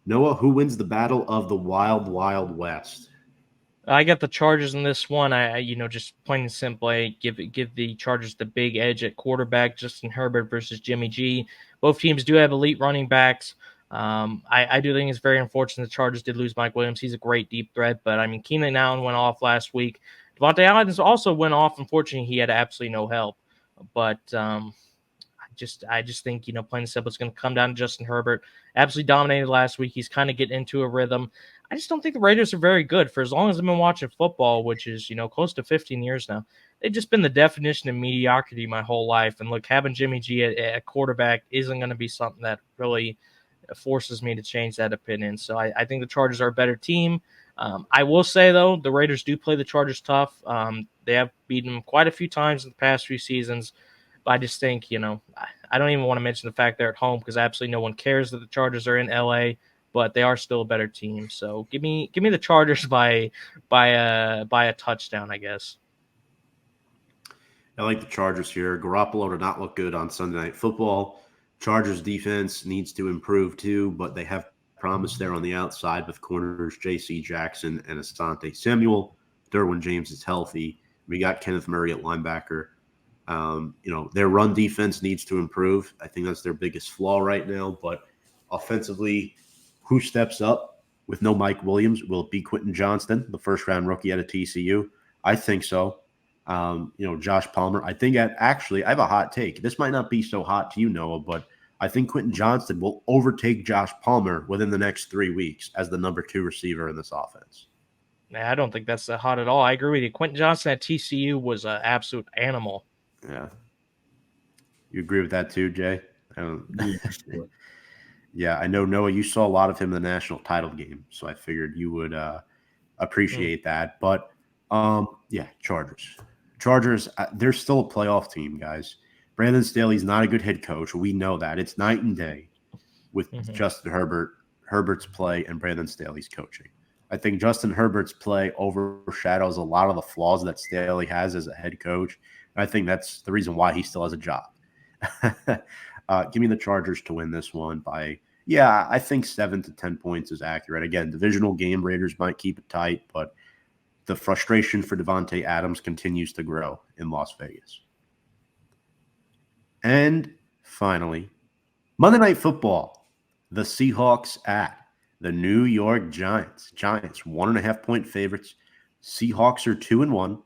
Noah, who wins the battle of the Wild, Wild West? I got the Chargers in this one. I just plain and simply give the Chargers the big edge at quarterback. Justin Herbert versus Jimmy G. Both teams do have elite running backs. I do think it's very unfortunate the Chargers did lose Mike Williams. He's a great deep threat, but I mean, Keenan Allen went off last week. Devontae Adams also went off. Unfortunately, he had absolutely no help. But I just think, plain and simple, it's going to come down to Justin Herbert. Absolutely dominated last week. He's kind of getting into a rhythm. I just don't think the Raiders are very good. For as long as I've been watching football, which is, close to 15 years now, they've just been the definition of mediocrity my whole life. And look, having Jimmy G at quarterback isn't going to be something that really forces me to change that opinion. So I think the Chargers are a better team. I will say, though, the Raiders do play the Chargers tough. They have beaten them quite a few times in the past few seasons. But I just think, I don't even want to mention the fact they're at home because absolutely no one cares that the Chargers are in LA, but they are still a better team. So give me the Chargers by a touchdown, I guess. I like the Chargers here. Garoppolo did not look good on Sunday Night Football. Chargers defense needs to improve too, but they have promise there on the outside with corners J.C. Jackson and Asante Samuel. Derwin James is healthy. We got Kenneth Murray at linebacker. Their run defense needs to improve. I think that's their biggest flaw right now. But offensively, who steps up with no Mike Williams? Will it be Quentin Johnston, the first-round rookie out of TCU? I think so. Josh Palmer. I think actually I have a hot take. This might not be so hot to you, Noah, but I think Quentin Johnston will overtake Josh Palmer within the next 3 weeks as the number 2 receiver in this offense. I don't think that's hot at all. I agree with you. Quentin Johnston at TCU was an absolute animal. Yeah. You agree with that too, Jay? Yeah, I know, Noah, you saw a lot of him in the national title game, so I figured you would appreciate that. But, Chargers. Chargers, they're still a playoff team, guys. Brandon Staley's not a good head coach. We know that. It's night and day with Justin Herbert's play, and Brandon Staley's coaching. I think Justin Herbert's play overshadows a lot of the flaws that Staley has as a head coach. And I think that's the reason why he still has a job. Give me the Chargers to win this one by, I think 7 to 10 points is accurate. Again, divisional game, Raiders might keep it tight, but the frustration for Devontae Adams continues to grow in Las Vegas. And finally, Monday Night Football, the Seahawks at the New York Giants. Giants, 1.5-point favorites. Seahawks are 2-1.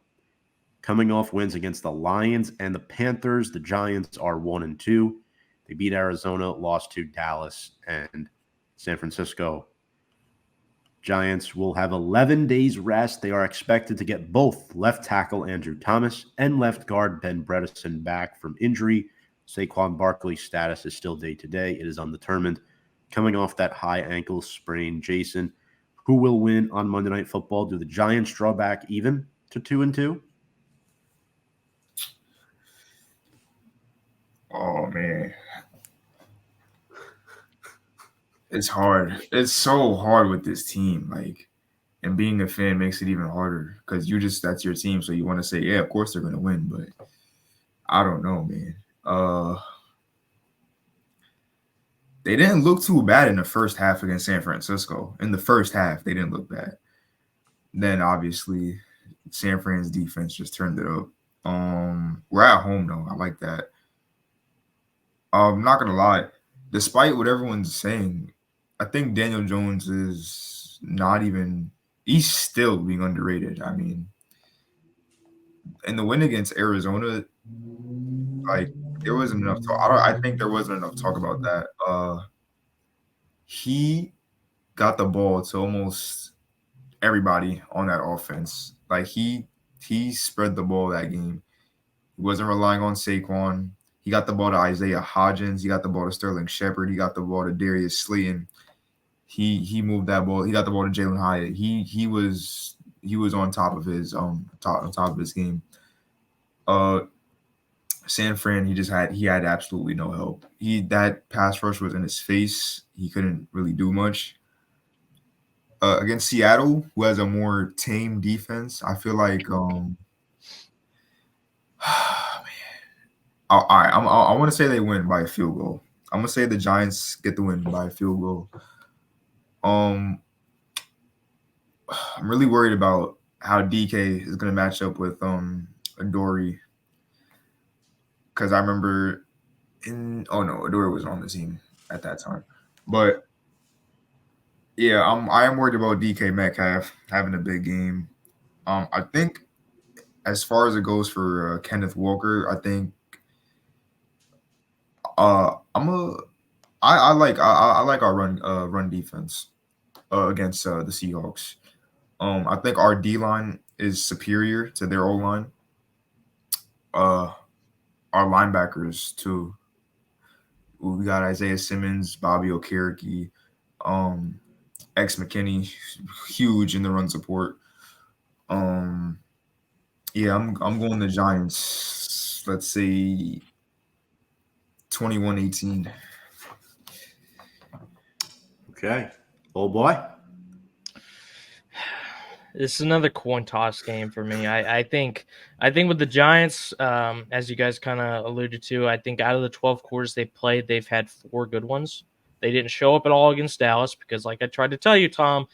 Coming off wins against the Lions and the Panthers, the Giants are 1-2. They beat Arizona, lost to Dallas and San Francisco. Giants will have 11 days rest. They are expected to get both left tackle Andrew Thomas and left guard Ben Bredeson back from injury. Saquon Barkley's status is still day-to-day. It is undetermined. Coming off that high ankle sprain, Jason, who will win on Monday Night Football? Do the Giants draw back even to 2-2? Oh, man. It's hard. It's so hard with this team. And being a fan makes it even harder because that's your team. So you want to say, yeah, of course they're going to win. But I don't know, man. They didn't look too bad in the first half against San Francisco. In the first half, they didn't look bad. Then, obviously, San Fran's defense just turned it up. We're at home, though. I like that. I'm not going to lie. Despite what everyone's saying, I think Daniel Jones is not even – he's still being underrated. I mean, in the win against Arizona, there wasn't enough talk. I think there wasn't enough talk about that. He got the ball to almost everybody on that offense. He spread the ball that game. He wasn't relying on Saquon. He got the ball to Isaiah Hodgins. He got the ball to Sterling Shepard. He got the ball to Darius Slayton. He moved that ball. He got the ball to Jalen Hyatt. He was on top of his on top of his game. San Fran, he had absolutely no help. That pass rush was in his face. He couldn't really do much. Against Seattle, who has a more tame defense, I feel like I want to say they win by a field goal. I'm gonna say the Giants get the win by a field goal. I'm really worried about how DK is gonna match up with Adoree, because I remember Adoree was on the team at that time, but yeah, I am worried about DK Metcalf having a big game. I think as far as it goes for Kenneth Walker, I think I'm a I like our run defense against the Seahawks. I think our D line is superior to their O line. Uh, our linebackers too. We got Isaiah Simmons, Bobby Okereke, X McKinney, huge in the run support. Yeah, I'm going the Giants. Let's say 21-18. Okay. Old boy. This is another coin toss game for me. I think with the Giants, as you guys kind of alluded to, I think out of the 12 quarters they played, they've had 4 good ones. They didn't show up at all against Dallas because, like I tried to tell you, Tom,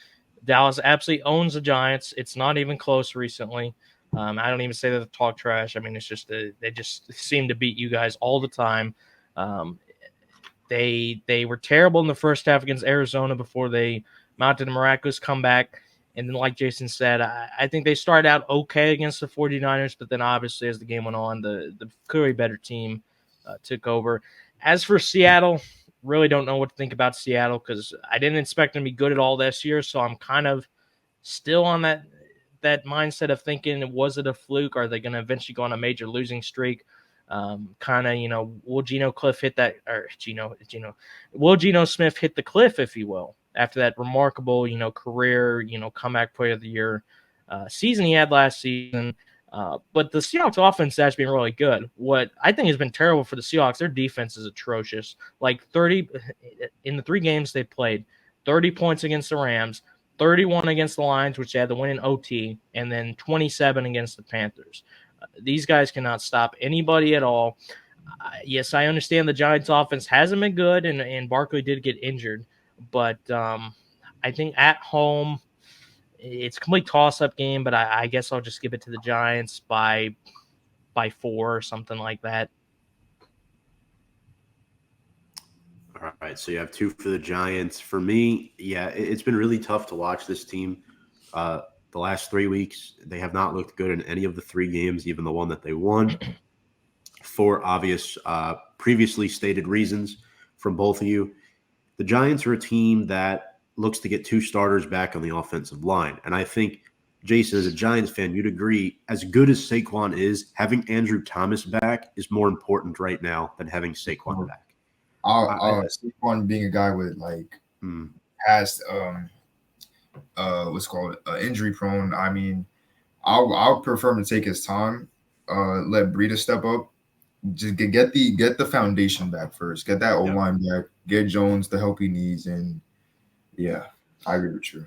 Dallas absolutely owns the Giants. It's not even close recently. I don't even say that to talk trash. I mean, it's just they just seem to beat you guys all the time. Um, they were terrible in the first half against Arizona before they mounted a miraculous comeback. And then, like Jason said, I think they started out okay against the 49ers, but then obviously as the game went on, the clearly better team took over. As for Seattle, really don't know what to think about Seattle because I didn't expect them to be good at all this year. So I'm kind of still on that mindset of thinking, was it a fluke? Are they going to eventually go on a major losing streak? Kind of, will Geno Cliff hit that, or will Geno Smith hit the cliff, if you will, after that remarkable, career, comeback player of the year season he had last season? But the Seahawks offense has been really good. What I think has been terrible for the Seahawks, their defense is atrocious. Like 30 in the 3 games they played, 30 points against the Rams, 31 against the Lions, which they had the win in OT, and then 27 against the Panthers. These guys cannot stop anybody at all. Yes, I understand the Giants' offense hasn't been good, and Barkley did get injured, but I think at home it's a complete toss-up game. But I guess I'll just give it to the Giants by 4 or something like that. All right, so you have 2 for the Giants. For me, yeah, it's been really tough to watch this team. The last 3 weeks, they have not looked good in any of the 3 games, even the one that they won, for obvious previously stated reasons from both of you. The Giants are a team that looks to get 2 starters back on the offensive line. And I think, Jason, as a Giants fan, you'd agree, as good as Saquon is, having Andrew Thomas back is more important right now than having Saquon back. Saquon being a guy with past what's called injury prone. I mean, I'll prefer him to take his time, let Breida step up, just get the foundation back first, get that O line back, get Jones the help he needs, and yeah, I agree with you.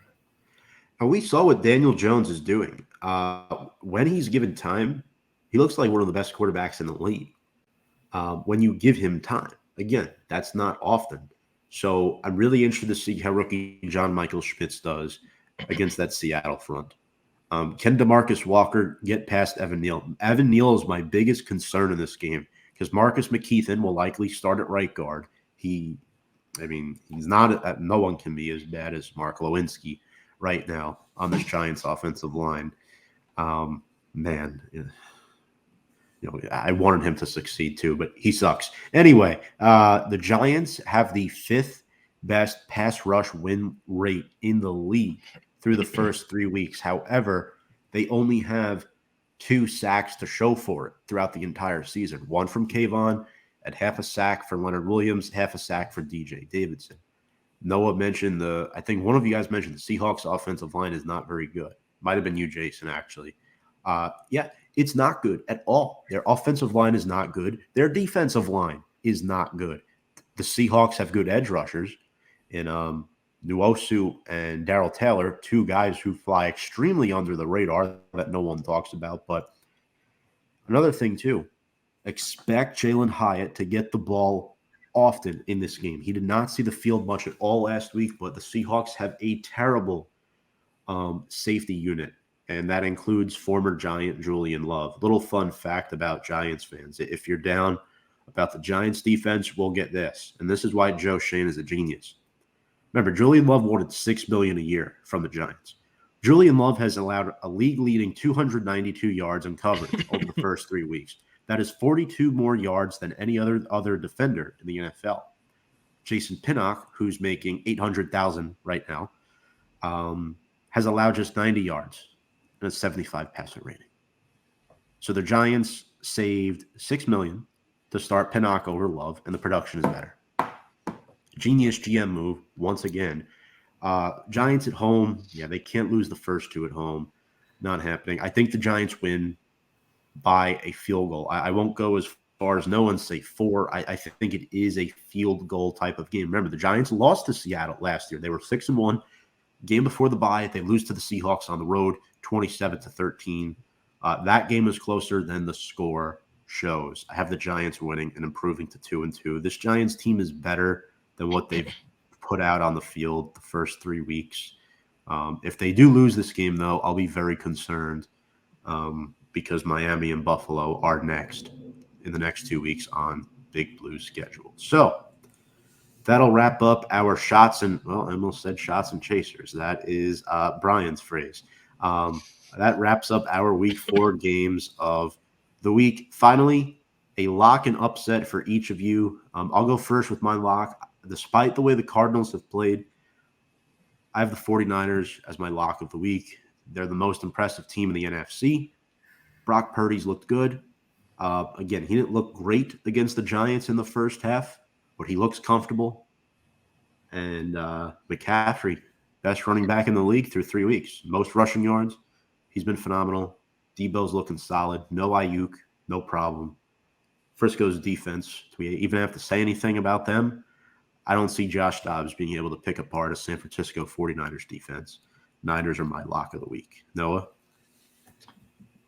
And we saw what Daniel Jones is doing. When he's given time, he looks like one of the best quarterbacks in the league. When you give him time, again, that's not often. So I'm really interested to see how rookie John Michael Schmitz does against that Seattle front. Can DeMarcus Walker get past Evan Neal? Evan Neal is my biggest concern in this game because Marcus McKeithen will likely start at right guard. He's not. No one can be as bad as Mark Lewinsky right now on this Giants offensive line. I wanted him to succeed too, but he sucks. Anyway, the Giants have the 5th best pass rush win rate in the league through the first 3 weeks. However, they only have 2 sacks to show for it throughout the entire season. 1 from Kayvon, at half a sack for Leonard Williams, half a sack for DJ Davidson. Noah mentioned I think one of you guys mentioned the Seahawks offensive line is not very good. Might have been you, Jason, actually. It's not good at all. Their offensive line is not good. Their defensive line is not good. The Seahawks have good edge rushers in Nwosu and Darrell Taylor, 2 guys who fly extremely under the radar that no one talks about. But another thing, too, expect Jalen Hyatt to get the ball often in this game. He did not see the field much at all last week, but the Seahawks have a terrible safety unit. And that includes former Giant Julian Love. Little fun fact about Giants fans. If you're down about the Giants defense, we'll get this. And this is why Joe Shane is a genius. Remember, Julian Love wanted $6 million a year from the Giants. Julian Love has allowed a league-leading 292 yards in coverage over the first 3 weeks. That is 42 more yards than any other defender in the NFL. Jason Pinnock, who's making $800,000 right now, has allowed just 90 yards and a 75 passer rating. So the Giants saved $6 million to start Pinnock over Love, and the production is better. Genius GM move once again. Giants at home, they can't lose the first two at home. Not happening. I think the Giants win by a field goal. I won't go as far as no one say 4. I think it is a field goal type of game. Remember, the Giants lost to Seattle last year. They were 6-1. Game before the bye, they lose to the Seahawks on the road, 27-13. That game is closer than the score shows. I have the Giants winning and improving to 2-2. This Giants team is better than what they've put out on the field the first 3 weeks. If they do lose this game, though, I'll be very concerned because Miami and Buffalo are next in the next 2 weeks on Big Blue's schedule. So that'll wrap up our shots and, I almost said shots and chasers. That is Brian's phrase. That wraps up our week 4 games of the week. Finally, a lock and upset for each of you. I'll go first with my lock. Despite the way the Cardinals have played, I have the 49ers as my lock of the week. They're the most impressive team in the NFC. Brock Purdy's looked good. Again, he didn't look great against the Giants in the first half, but he looks comfortable. And McCaffrey, best running back in the league through 3 weeks. Most rushing yards. He's been phenomenal. Debo's looking solid. No Ayuk, no problem. Frisco's defense, do we even have to say anything about them? I don't see Josh Dobbs being able to pick apart a San Francisco 49ers defense. Niners are my lock of the week. Noah?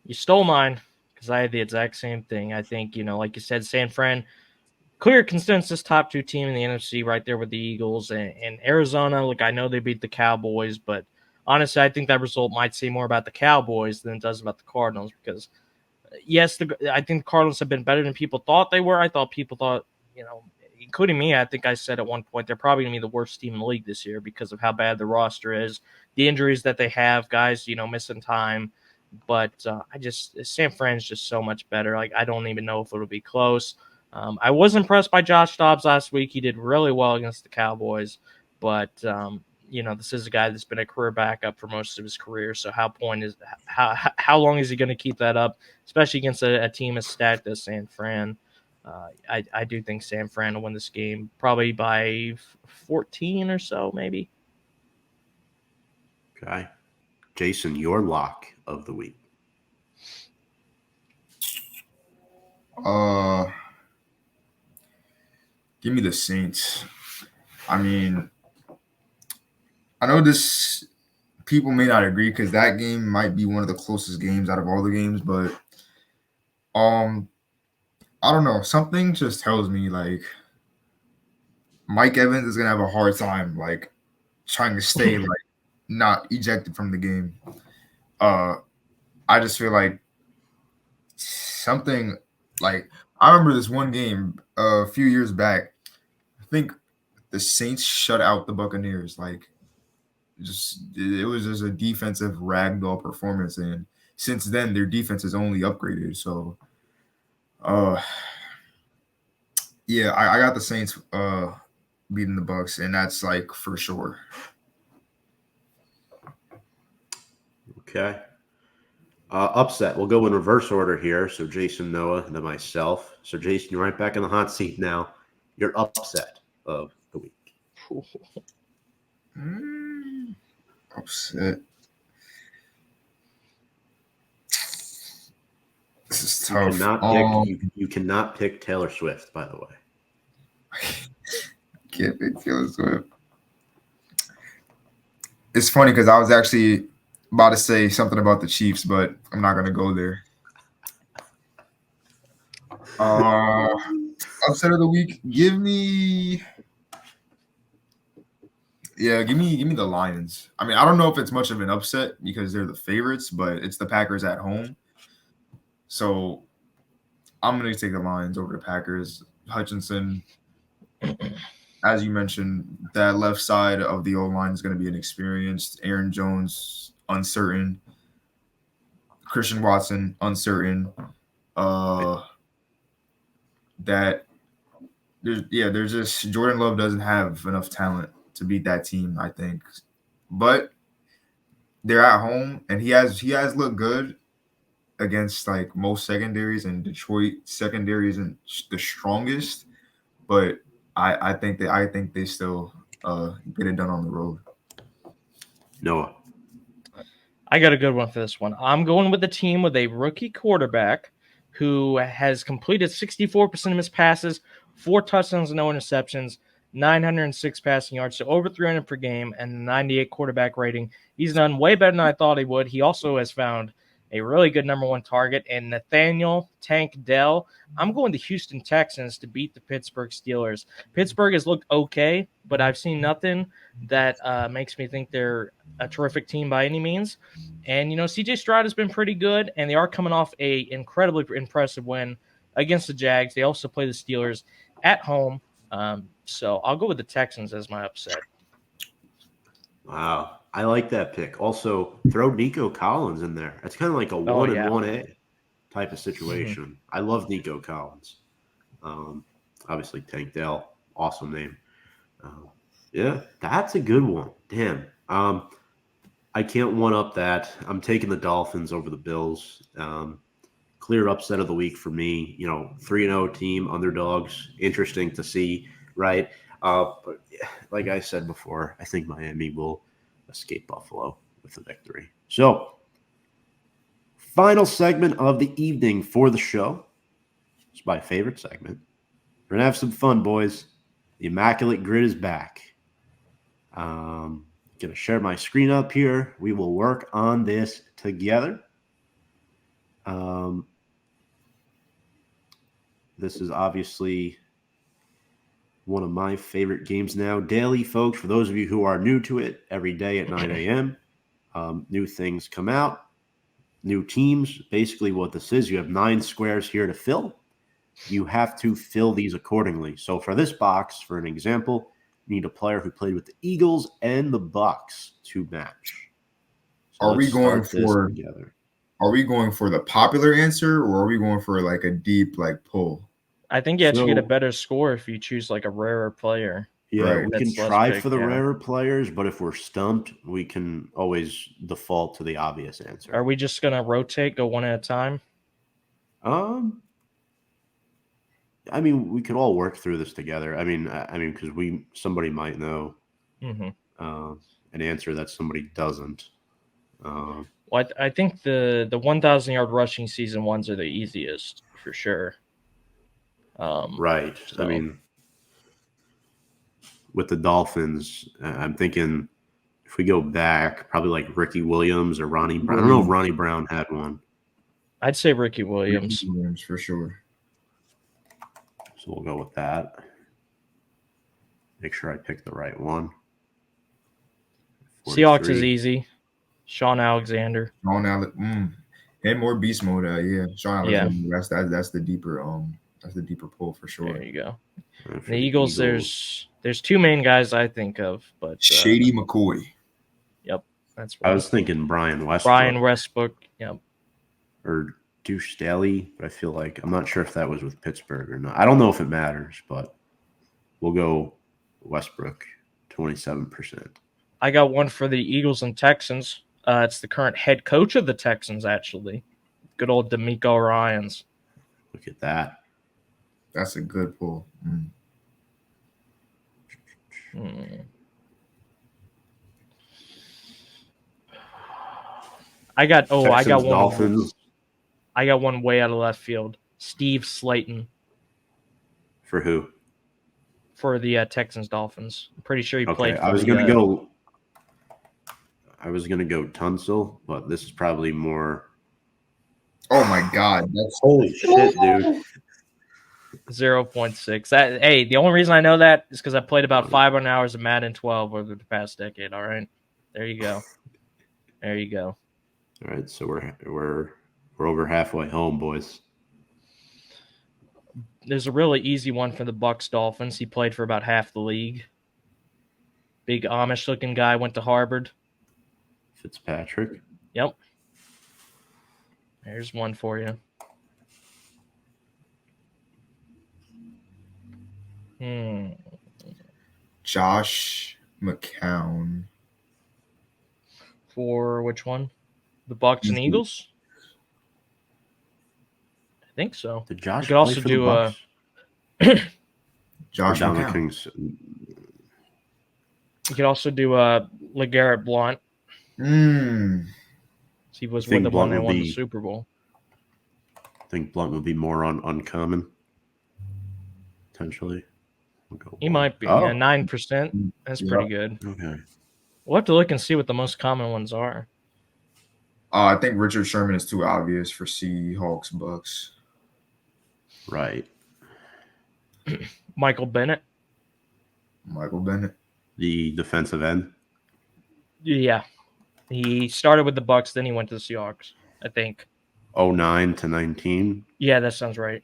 You stole mine because I had the exact same thing. I think, like you said, San Fran, clear consensus top 2 team in the NFC right there with the Eagles. And Arizona, look, I know they beat the Cowboys, but honestly, I think that result might say more about the Cowboys than it does about the Cardinals because, yes, I think the Cardinals have been better than people thought they were. People thought, including me, I think I said at one point they're probably going to be the worst team in the league this year because of how bad the roster is, the injuries that they have, guys, missing time. But San Fran's just so much better. Like, I don't even know if it'll be close. I was impressed by Josh Dobbs last week. He did really well against the Cowboys. But, this is a guy that's been a career backup for most of his career. So how long is he going to keep that up, especially against a team as stacked as San Fran? I do think San Fran will win this game probably by 14 or so, maybe. Okay. Jason, your lock of the week. Give me the Saints. I mean, I know this people may not agree because that game might be one of the closest games out of all the games, but I don't know. Something just tells me like Mike Evans is gonna have a hard time like trying to stay like not ejected from the game. I just feel like something like I remember this one game a few years back. I think the Saints shut out the Buccaneers. Like it was just a defensive ragdoll performance, and since then their defense has only upgraded. So yeah, I got the Saints beating the Bucs, and that's like for sure. Okay. Upset. We'll go in reverse order here. So Jason, Noah, and then myself. So Jason, you're right back in the hot seat now. Your upset of the week. Upset. This is tough. You cannot pick Taylor Swift, by the way. Can't pick Taylor Swift. It's funny because I was actually about to say something about the Chiefs, but I'm not gonna go there. Upset of the week. Give me the Lions. I mean, I don't know if it's much of an upset because they're the favorites, but it's the Packers at home. So I'm going to take the Lions over the Packers. Hutchinson, as you mentioned, that left side of the O-line is going to be inexperienced. Aaron Jones, uncertain. Christian Watson, uncertain. That there's just Jordan Love doesn't have enough talent to beat that team, I think. But they're at home, and he has looked good against like most secondaries, and Detroit secondary isn't the strongest. But I think they still get it done on the road. Noah. I got a good one for this one. I'm going with the team with a rookie quarterback who has completed 64% of his passes, 4 touchdowns, no interceptions, 906 passing yards, so over 300 per game, and 98 quarterback rating. He's done way better than I thought he would. He also has found a really good number 1 target in Nathaniel Tank Dell. I'm going to Houston Texans to beat the Pittsburgh Steelers. Pittsburgh has looked okay, but I've seen nothing that makes me think they're a terrific team by any means. And, C.J. Stroud has been pretty good, and they are coming off a incredibly impressive win against the Jags. They also play the Steelers at home. So I'll go with the Texans as my upset. Wow. I like that pick. Also, throw Nico Collins in there. It's kind of like a 1 and 1A type of situation. Mm-hmm. I love Nico Collins. Obviously, Tank Dell, awesome name. Yeah, that's a good one. Damn. I can't one-up that. I'm taking the Dolphins over the Bills. Clear upset of the week for me. 3-0 team, underdogs. Interesting to see, right? But like I said before, I think Miami will escape Buffalo with a victory. So, final segment of the evening for the show. It's my favorite segment. We're going to have some fun, boys. The Immaculate Grid is back. Going to share my screen up here. We will work on this together. This is obviously one of my favorite games now. Daily, folks, for those of you who are new to it, every day at 9 a.m., new things come out, new teams. Basically what this is, you have 9 squares here to fill. You have to fill these accordingly. So for this box, for an example, you need a player who played with the Eagles and the Bucks to match. So Are we going for the popular answer, or are we going for like a deep pull? I think you actually get a better score if you choose like a rarer player. Yeah, right. We can try for the rarer players, but if we're stumped, we can always default to the obvious answer. Are we just gonna rotate, go one at a time? I mean, we could all work through this together. I mean, because somebody might know an answer that somebody doesn't. Well, I think the 1,000-yard rushing season ones are the easiest for sure. Right. So. I mean, with the Dolphins, I'm thinking if we go back, probably like Ricky Williams or Ronnie Brown. I don't know if Ronnie Brown had one. I'd say Ricky Williams. Ricky Williams for sure. So we'll go with that. Make sure I pick the right one. 43. Seahawks is easy. Sean Alexander. And more beast mode. Sean Alexander. Yeah. That's the deeper pull for sure. There you go. The Eagles, there's 2 main guys I think of, but Shady McCoy. Yep, that's right. I was thinking Brian Westbrook. Yep. Or Deuce Staley, but I feel like I'm not sure if that was with Pittsburgh or not. I don't know if it matters, but we'll go Westbrook, 27%. I got one for the Eagles and Texans. It's the current head coach of the Texans, actually. Good old DeMeco Ryans. Look at that. That's a good pull. I got one. Dolphins. I got one way out of left field. Steve Slayton. For who? For the Texans Dolphins. I'm pretty sure he played for I was going to go Tunsil, but this is probably more. Oh my God. That's holy shit, dude. 0.6. Hey, the only reason I know that is because I played about 500 hours of Madden 12 over the past decade. All right. There you go. There you go. All right, so we're over halfway home, boys. There's a really easy one for the Bucks Dolphins. He played for about half the league. Big Amish-looking guy, went to Harvard. Fitzpatrick. Yep. Here's one for you. Josh McCown. For which one? The Bucks and Eagles? I think so. Did Josh You could also play for do the Bucks? Josh Or McCown. Kings? You could also do LeGarrette Blount. He was You think with them when Blount they would won the be- Super Bowl. I think Blunt would be more uncommon. Potentially. We'll go He one. might be. Oh, Yeah, 9%. That's Yeah. pretty good. okay. We'll have to look and see what the most common ones are. I think Richard Sherman is too obvious for Seahawks Bucks. Right. Michael Bennett. Michael Bennett. The defensive end. Yeah. He started with the Bucks, then he went to the Seahawks, I think. 09 to 19. Yeah, that sounds right.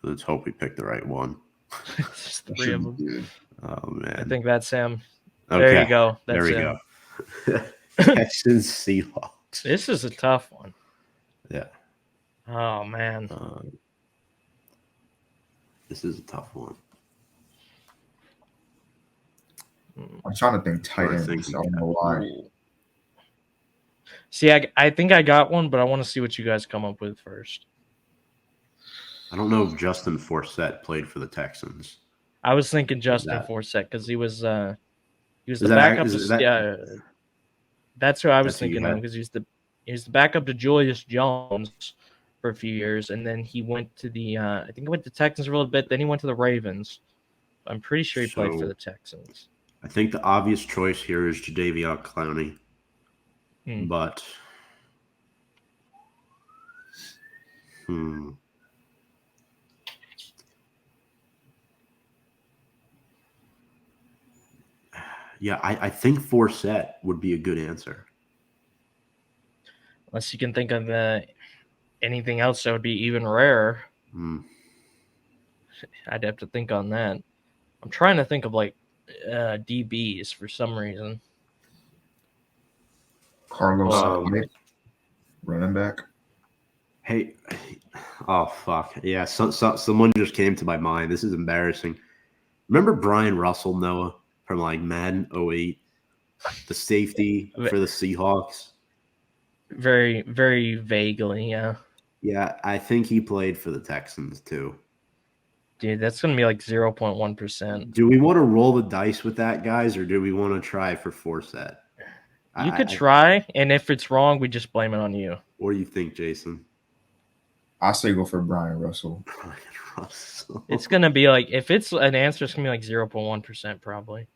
Let's hope we picked the right one. It's just That three should of be them. good. Oh man. I think that's him. Okay. There you go. That's There we him. go. Texans Seahawks. This is a tough one. Yeah. Oh, man. This is a tough one. I'm trying to think tight I end. think I don't know why. See, I think I got one, but I want to see what you guys come up with first. I don't know if Justin Forsett played for the Texans. I was thinking Justin that- Forsett because he was the that backup. is To, that- yeah, that's who I was That's who you thinking of had? because he was the backup to Julius Jones for a few years, and then he went to the I think he went to Texans for a little bit. Then he went to the Ravens. I'm pretty sure he played for So- the Texans. I think the obvious choice here is Jadeveon Clowney. But yeah, I think Forsett would be a good answer. Unless you can think of anything else that would be even rarer. I'd have to think on that. I'm trying to think of like DBs for some reason. Carlos Hyde, running back. Hey, oh fuck, yeah. Someone just came to my mind. This is embarrassing. Remember Brian Russell, Noah, from like Madden 08, the safety for the Seahawks? Very, very vaguely, yeah. Yeah, I think he played for the Texans too. Dude, that's gonna be like 0.1%. Do we want to roll the dice with that, guys, or do we want to try for Forsett? You could try, and if it's wrong, we just blame it on you. What do you think, Jason? I say go for Brian Russell. Brian Russell. It's gonna be like if it's an answer, it's gonna be like 0.1% probably.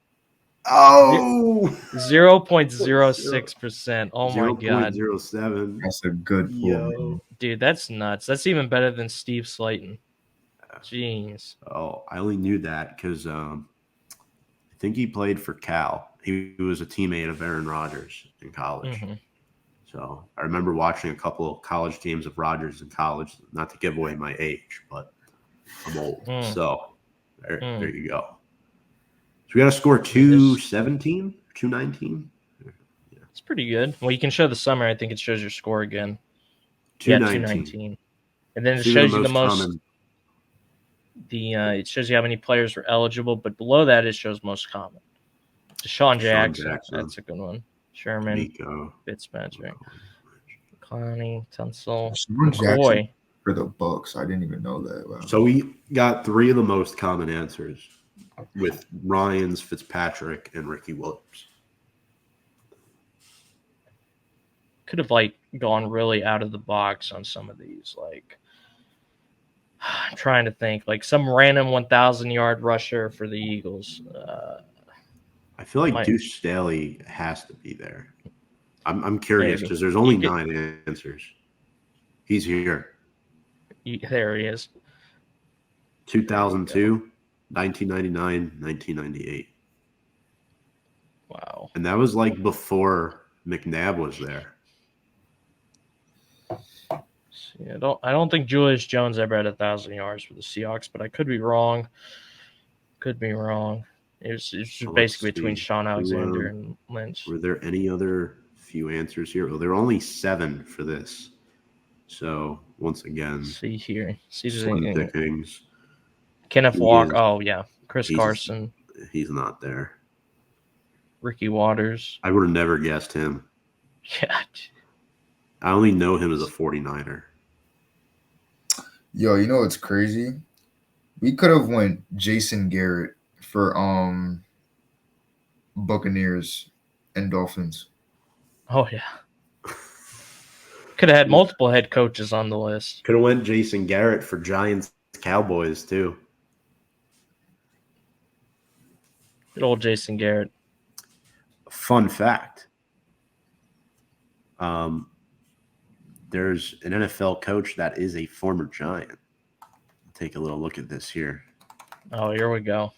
Oh, 0.06%. Oh my god, 0.07. That's a good pull. Yo. dude, that's nuts. That's even better than Steve Slayton. Jeez. Oh, I only knew that because I think he played for Cal. He was a teammate of Aaron Rodgers in college. Mm-hmm. So I remember watching a couple of college games of Rodgers in college. Not to give away my age, but I'm old. So there you go. So we got to score 217, 219. It's pretty good. Well, you can show the summary. I think it shows your score again. 219. And then it shows you the most. It shows you how many players were eligible, but below that it shows most common. Deshaun Jackson. That's a good one. Sherman, Nico, Fitzpatrick, Clowney, Tunsil, McCoy for the Bucks. I didn't even know that. Wow. So we got three of the most common answers with Ryans, Fitzpatrick, and Ricky Williams. Could have like gone really out of the box on some of these. Like I'm trying to think, like some random 1,000-yard rusher for the Eagles. I feel like Deuce Staley has to be there. I'm curious because there's only 9 answers. He's here. There he is. 2002, 1999, 1998. Wow. And that was like before McNabb was there. Yeah, I don't think Julius Jones ever had 1,000 yards for the Seahawks, but I could be wrong. It was Let's basically between see. Sean Who, Alexander and Lynch. Were there any other few answers here? Well, there are only 7 for this. So once again, Let's see here. See if there's slim anything. pickings. Kenneth He Walker. is- Oh yeah, Chris Carson, He's not there. Ricky Waters. I would have never guessed him. Yeah. I only know him as a 49er. Yo, you know what's crazy? We could have went Jason Garrett for Buccaneers and Dolphins. Oh yeah. Could have had multiple head coaches on the list. Could have went Jason Garrett for Giants Cowboys too. Good old Jason Garrett. Fun fact. There's an NFL coach that is a former Giant. Take a little look at this here. Oh, here we go.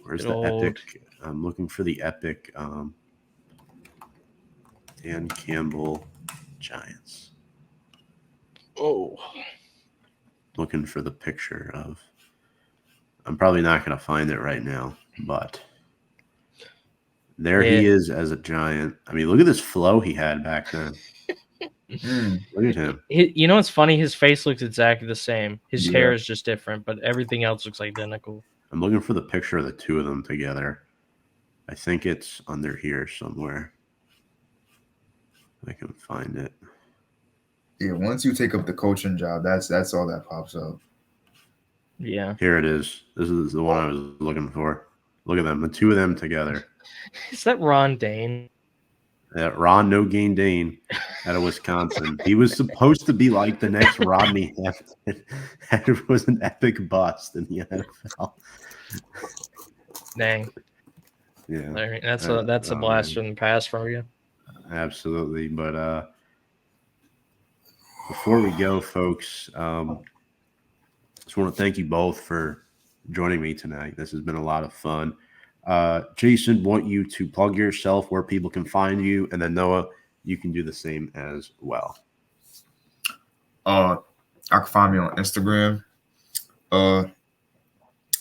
Where's Good the old- epic? I'm looking for the epic Dan Campbell Giants. Oh. Looking for the picture of. I'm probably not going to find it right now, but there he Yeah. is as a Giant. I mean, look at this flow he had back then. Look at him. You know what's funny? His face looks exactly the same. His Yeah. hair is just different, but everything else looks identical. I'm looking for the picture of the two of them together. I think it's under here somewhere. I can find it. Yeah, once you take up the coaching job, that's all that pops up. Yeah. Here it is. This is the one I was looking for. Look at them, the two of them together. Is that Ron Dane? Ron No Gain Dane out of Wisconsin. He was supposed to be like the next Rodney Hampton. And it was an epic bust in the NFL. Dang. Yeah, I mean, that's a blast from the past for you. absolutely. But before we go, folks, just want to thank you both for joining me tonight. This has been a lot of fun. Jason, want you to plug yourself, where people can find you, and then Noah, you can do the same as well. I can find me on Instagram.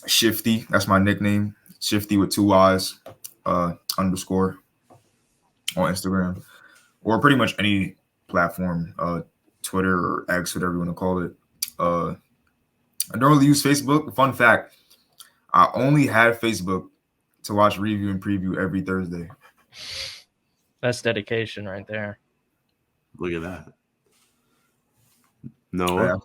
Shifty, that's my nickname. Shifty with 2 Y's, underscore on Instagram, or pretty much any platform, Twitter or X, whatever you want to call it. I don't really use Facebook. Fun fact, I only had Facebook to watch review and preview every Thursday. That's dedication right there. Look at that. Noah.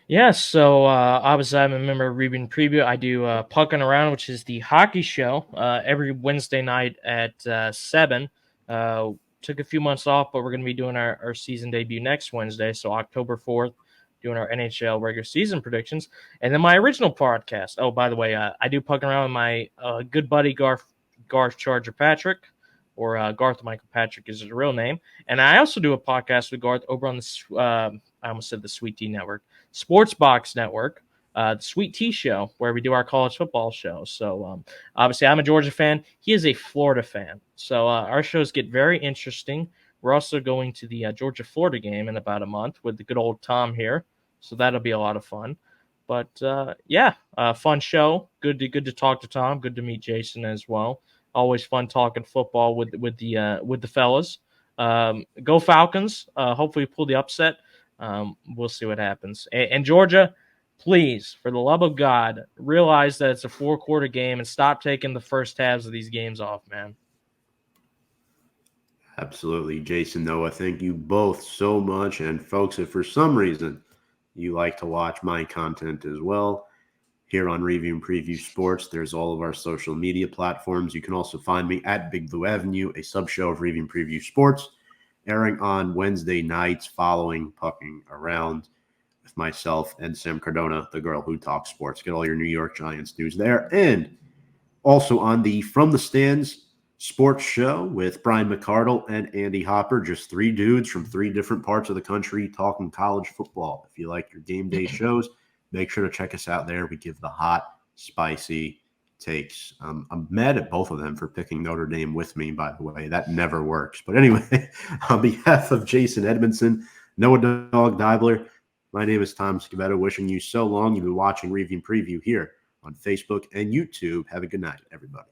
Yeah, so obviously I'm a member of Review and Preview. I do Pucking Around, which is the hockey show, every Wednesday night at 7. Took a few months off, but we're going to be doing our season debut next Wednesday, so October 4th, doing our NHL regular season predictions. And then my original podcast. Oh, by the way, I do Pucking Around with my good buddy Garth Charger Patrick, or Garth Michael Patrick is his real name. And I also do a podcast with Garth over on the I almost said the Sweet Tea Network, Sports Box Network, the Sweet Tea Show, where we do our college football show. So obviously I'm a Georgia fan. He is a Florida fan. So our shows get very interesting. We're also going to the Georgia-Florida game in about a month with the good old Tom here. So that'll be a lot of fun. But fun show. Good to talk to Tom. Good to meet Jason as well. Always fun talking football with the fellas. Go Falcons. Hopefully pull the upset. We'll see what happens. And Georgia, please, for the love of God, realize that it's a 4-quarter game and stop taking the first halves of these games off, man. Absolutely. Jason, Noah, thank you both so much. And folks, if for some reason you like to watch my content as well, here on Review and Preview Sports, there's all of our social media platforms. You can also find me at Big Blue Avenue, a sub-show of Review and Preview Sports, airing on Wednesday nights following Pucking Around with myself and Sam Cardona, the girl who talks sports. Get all your New York Giants news there. And also on the From the Stands sports show with Brian McCardle and Andy Hopper, just 3 dudes from 3 different parts of the country talking college football. If you like your game day shows, make sure to check us out there. We give the hot, spicy takes. I'm mad at both of them for picking Notre Dame with me, by the way. That never works. But anyway, on behalf of Jason Edmondson, Noah Dog Dibler, My name is Tom Scavetto, wishing you so long. You've been watching Review and Preview here on Facebook and YouTube. Have a good night, everybody.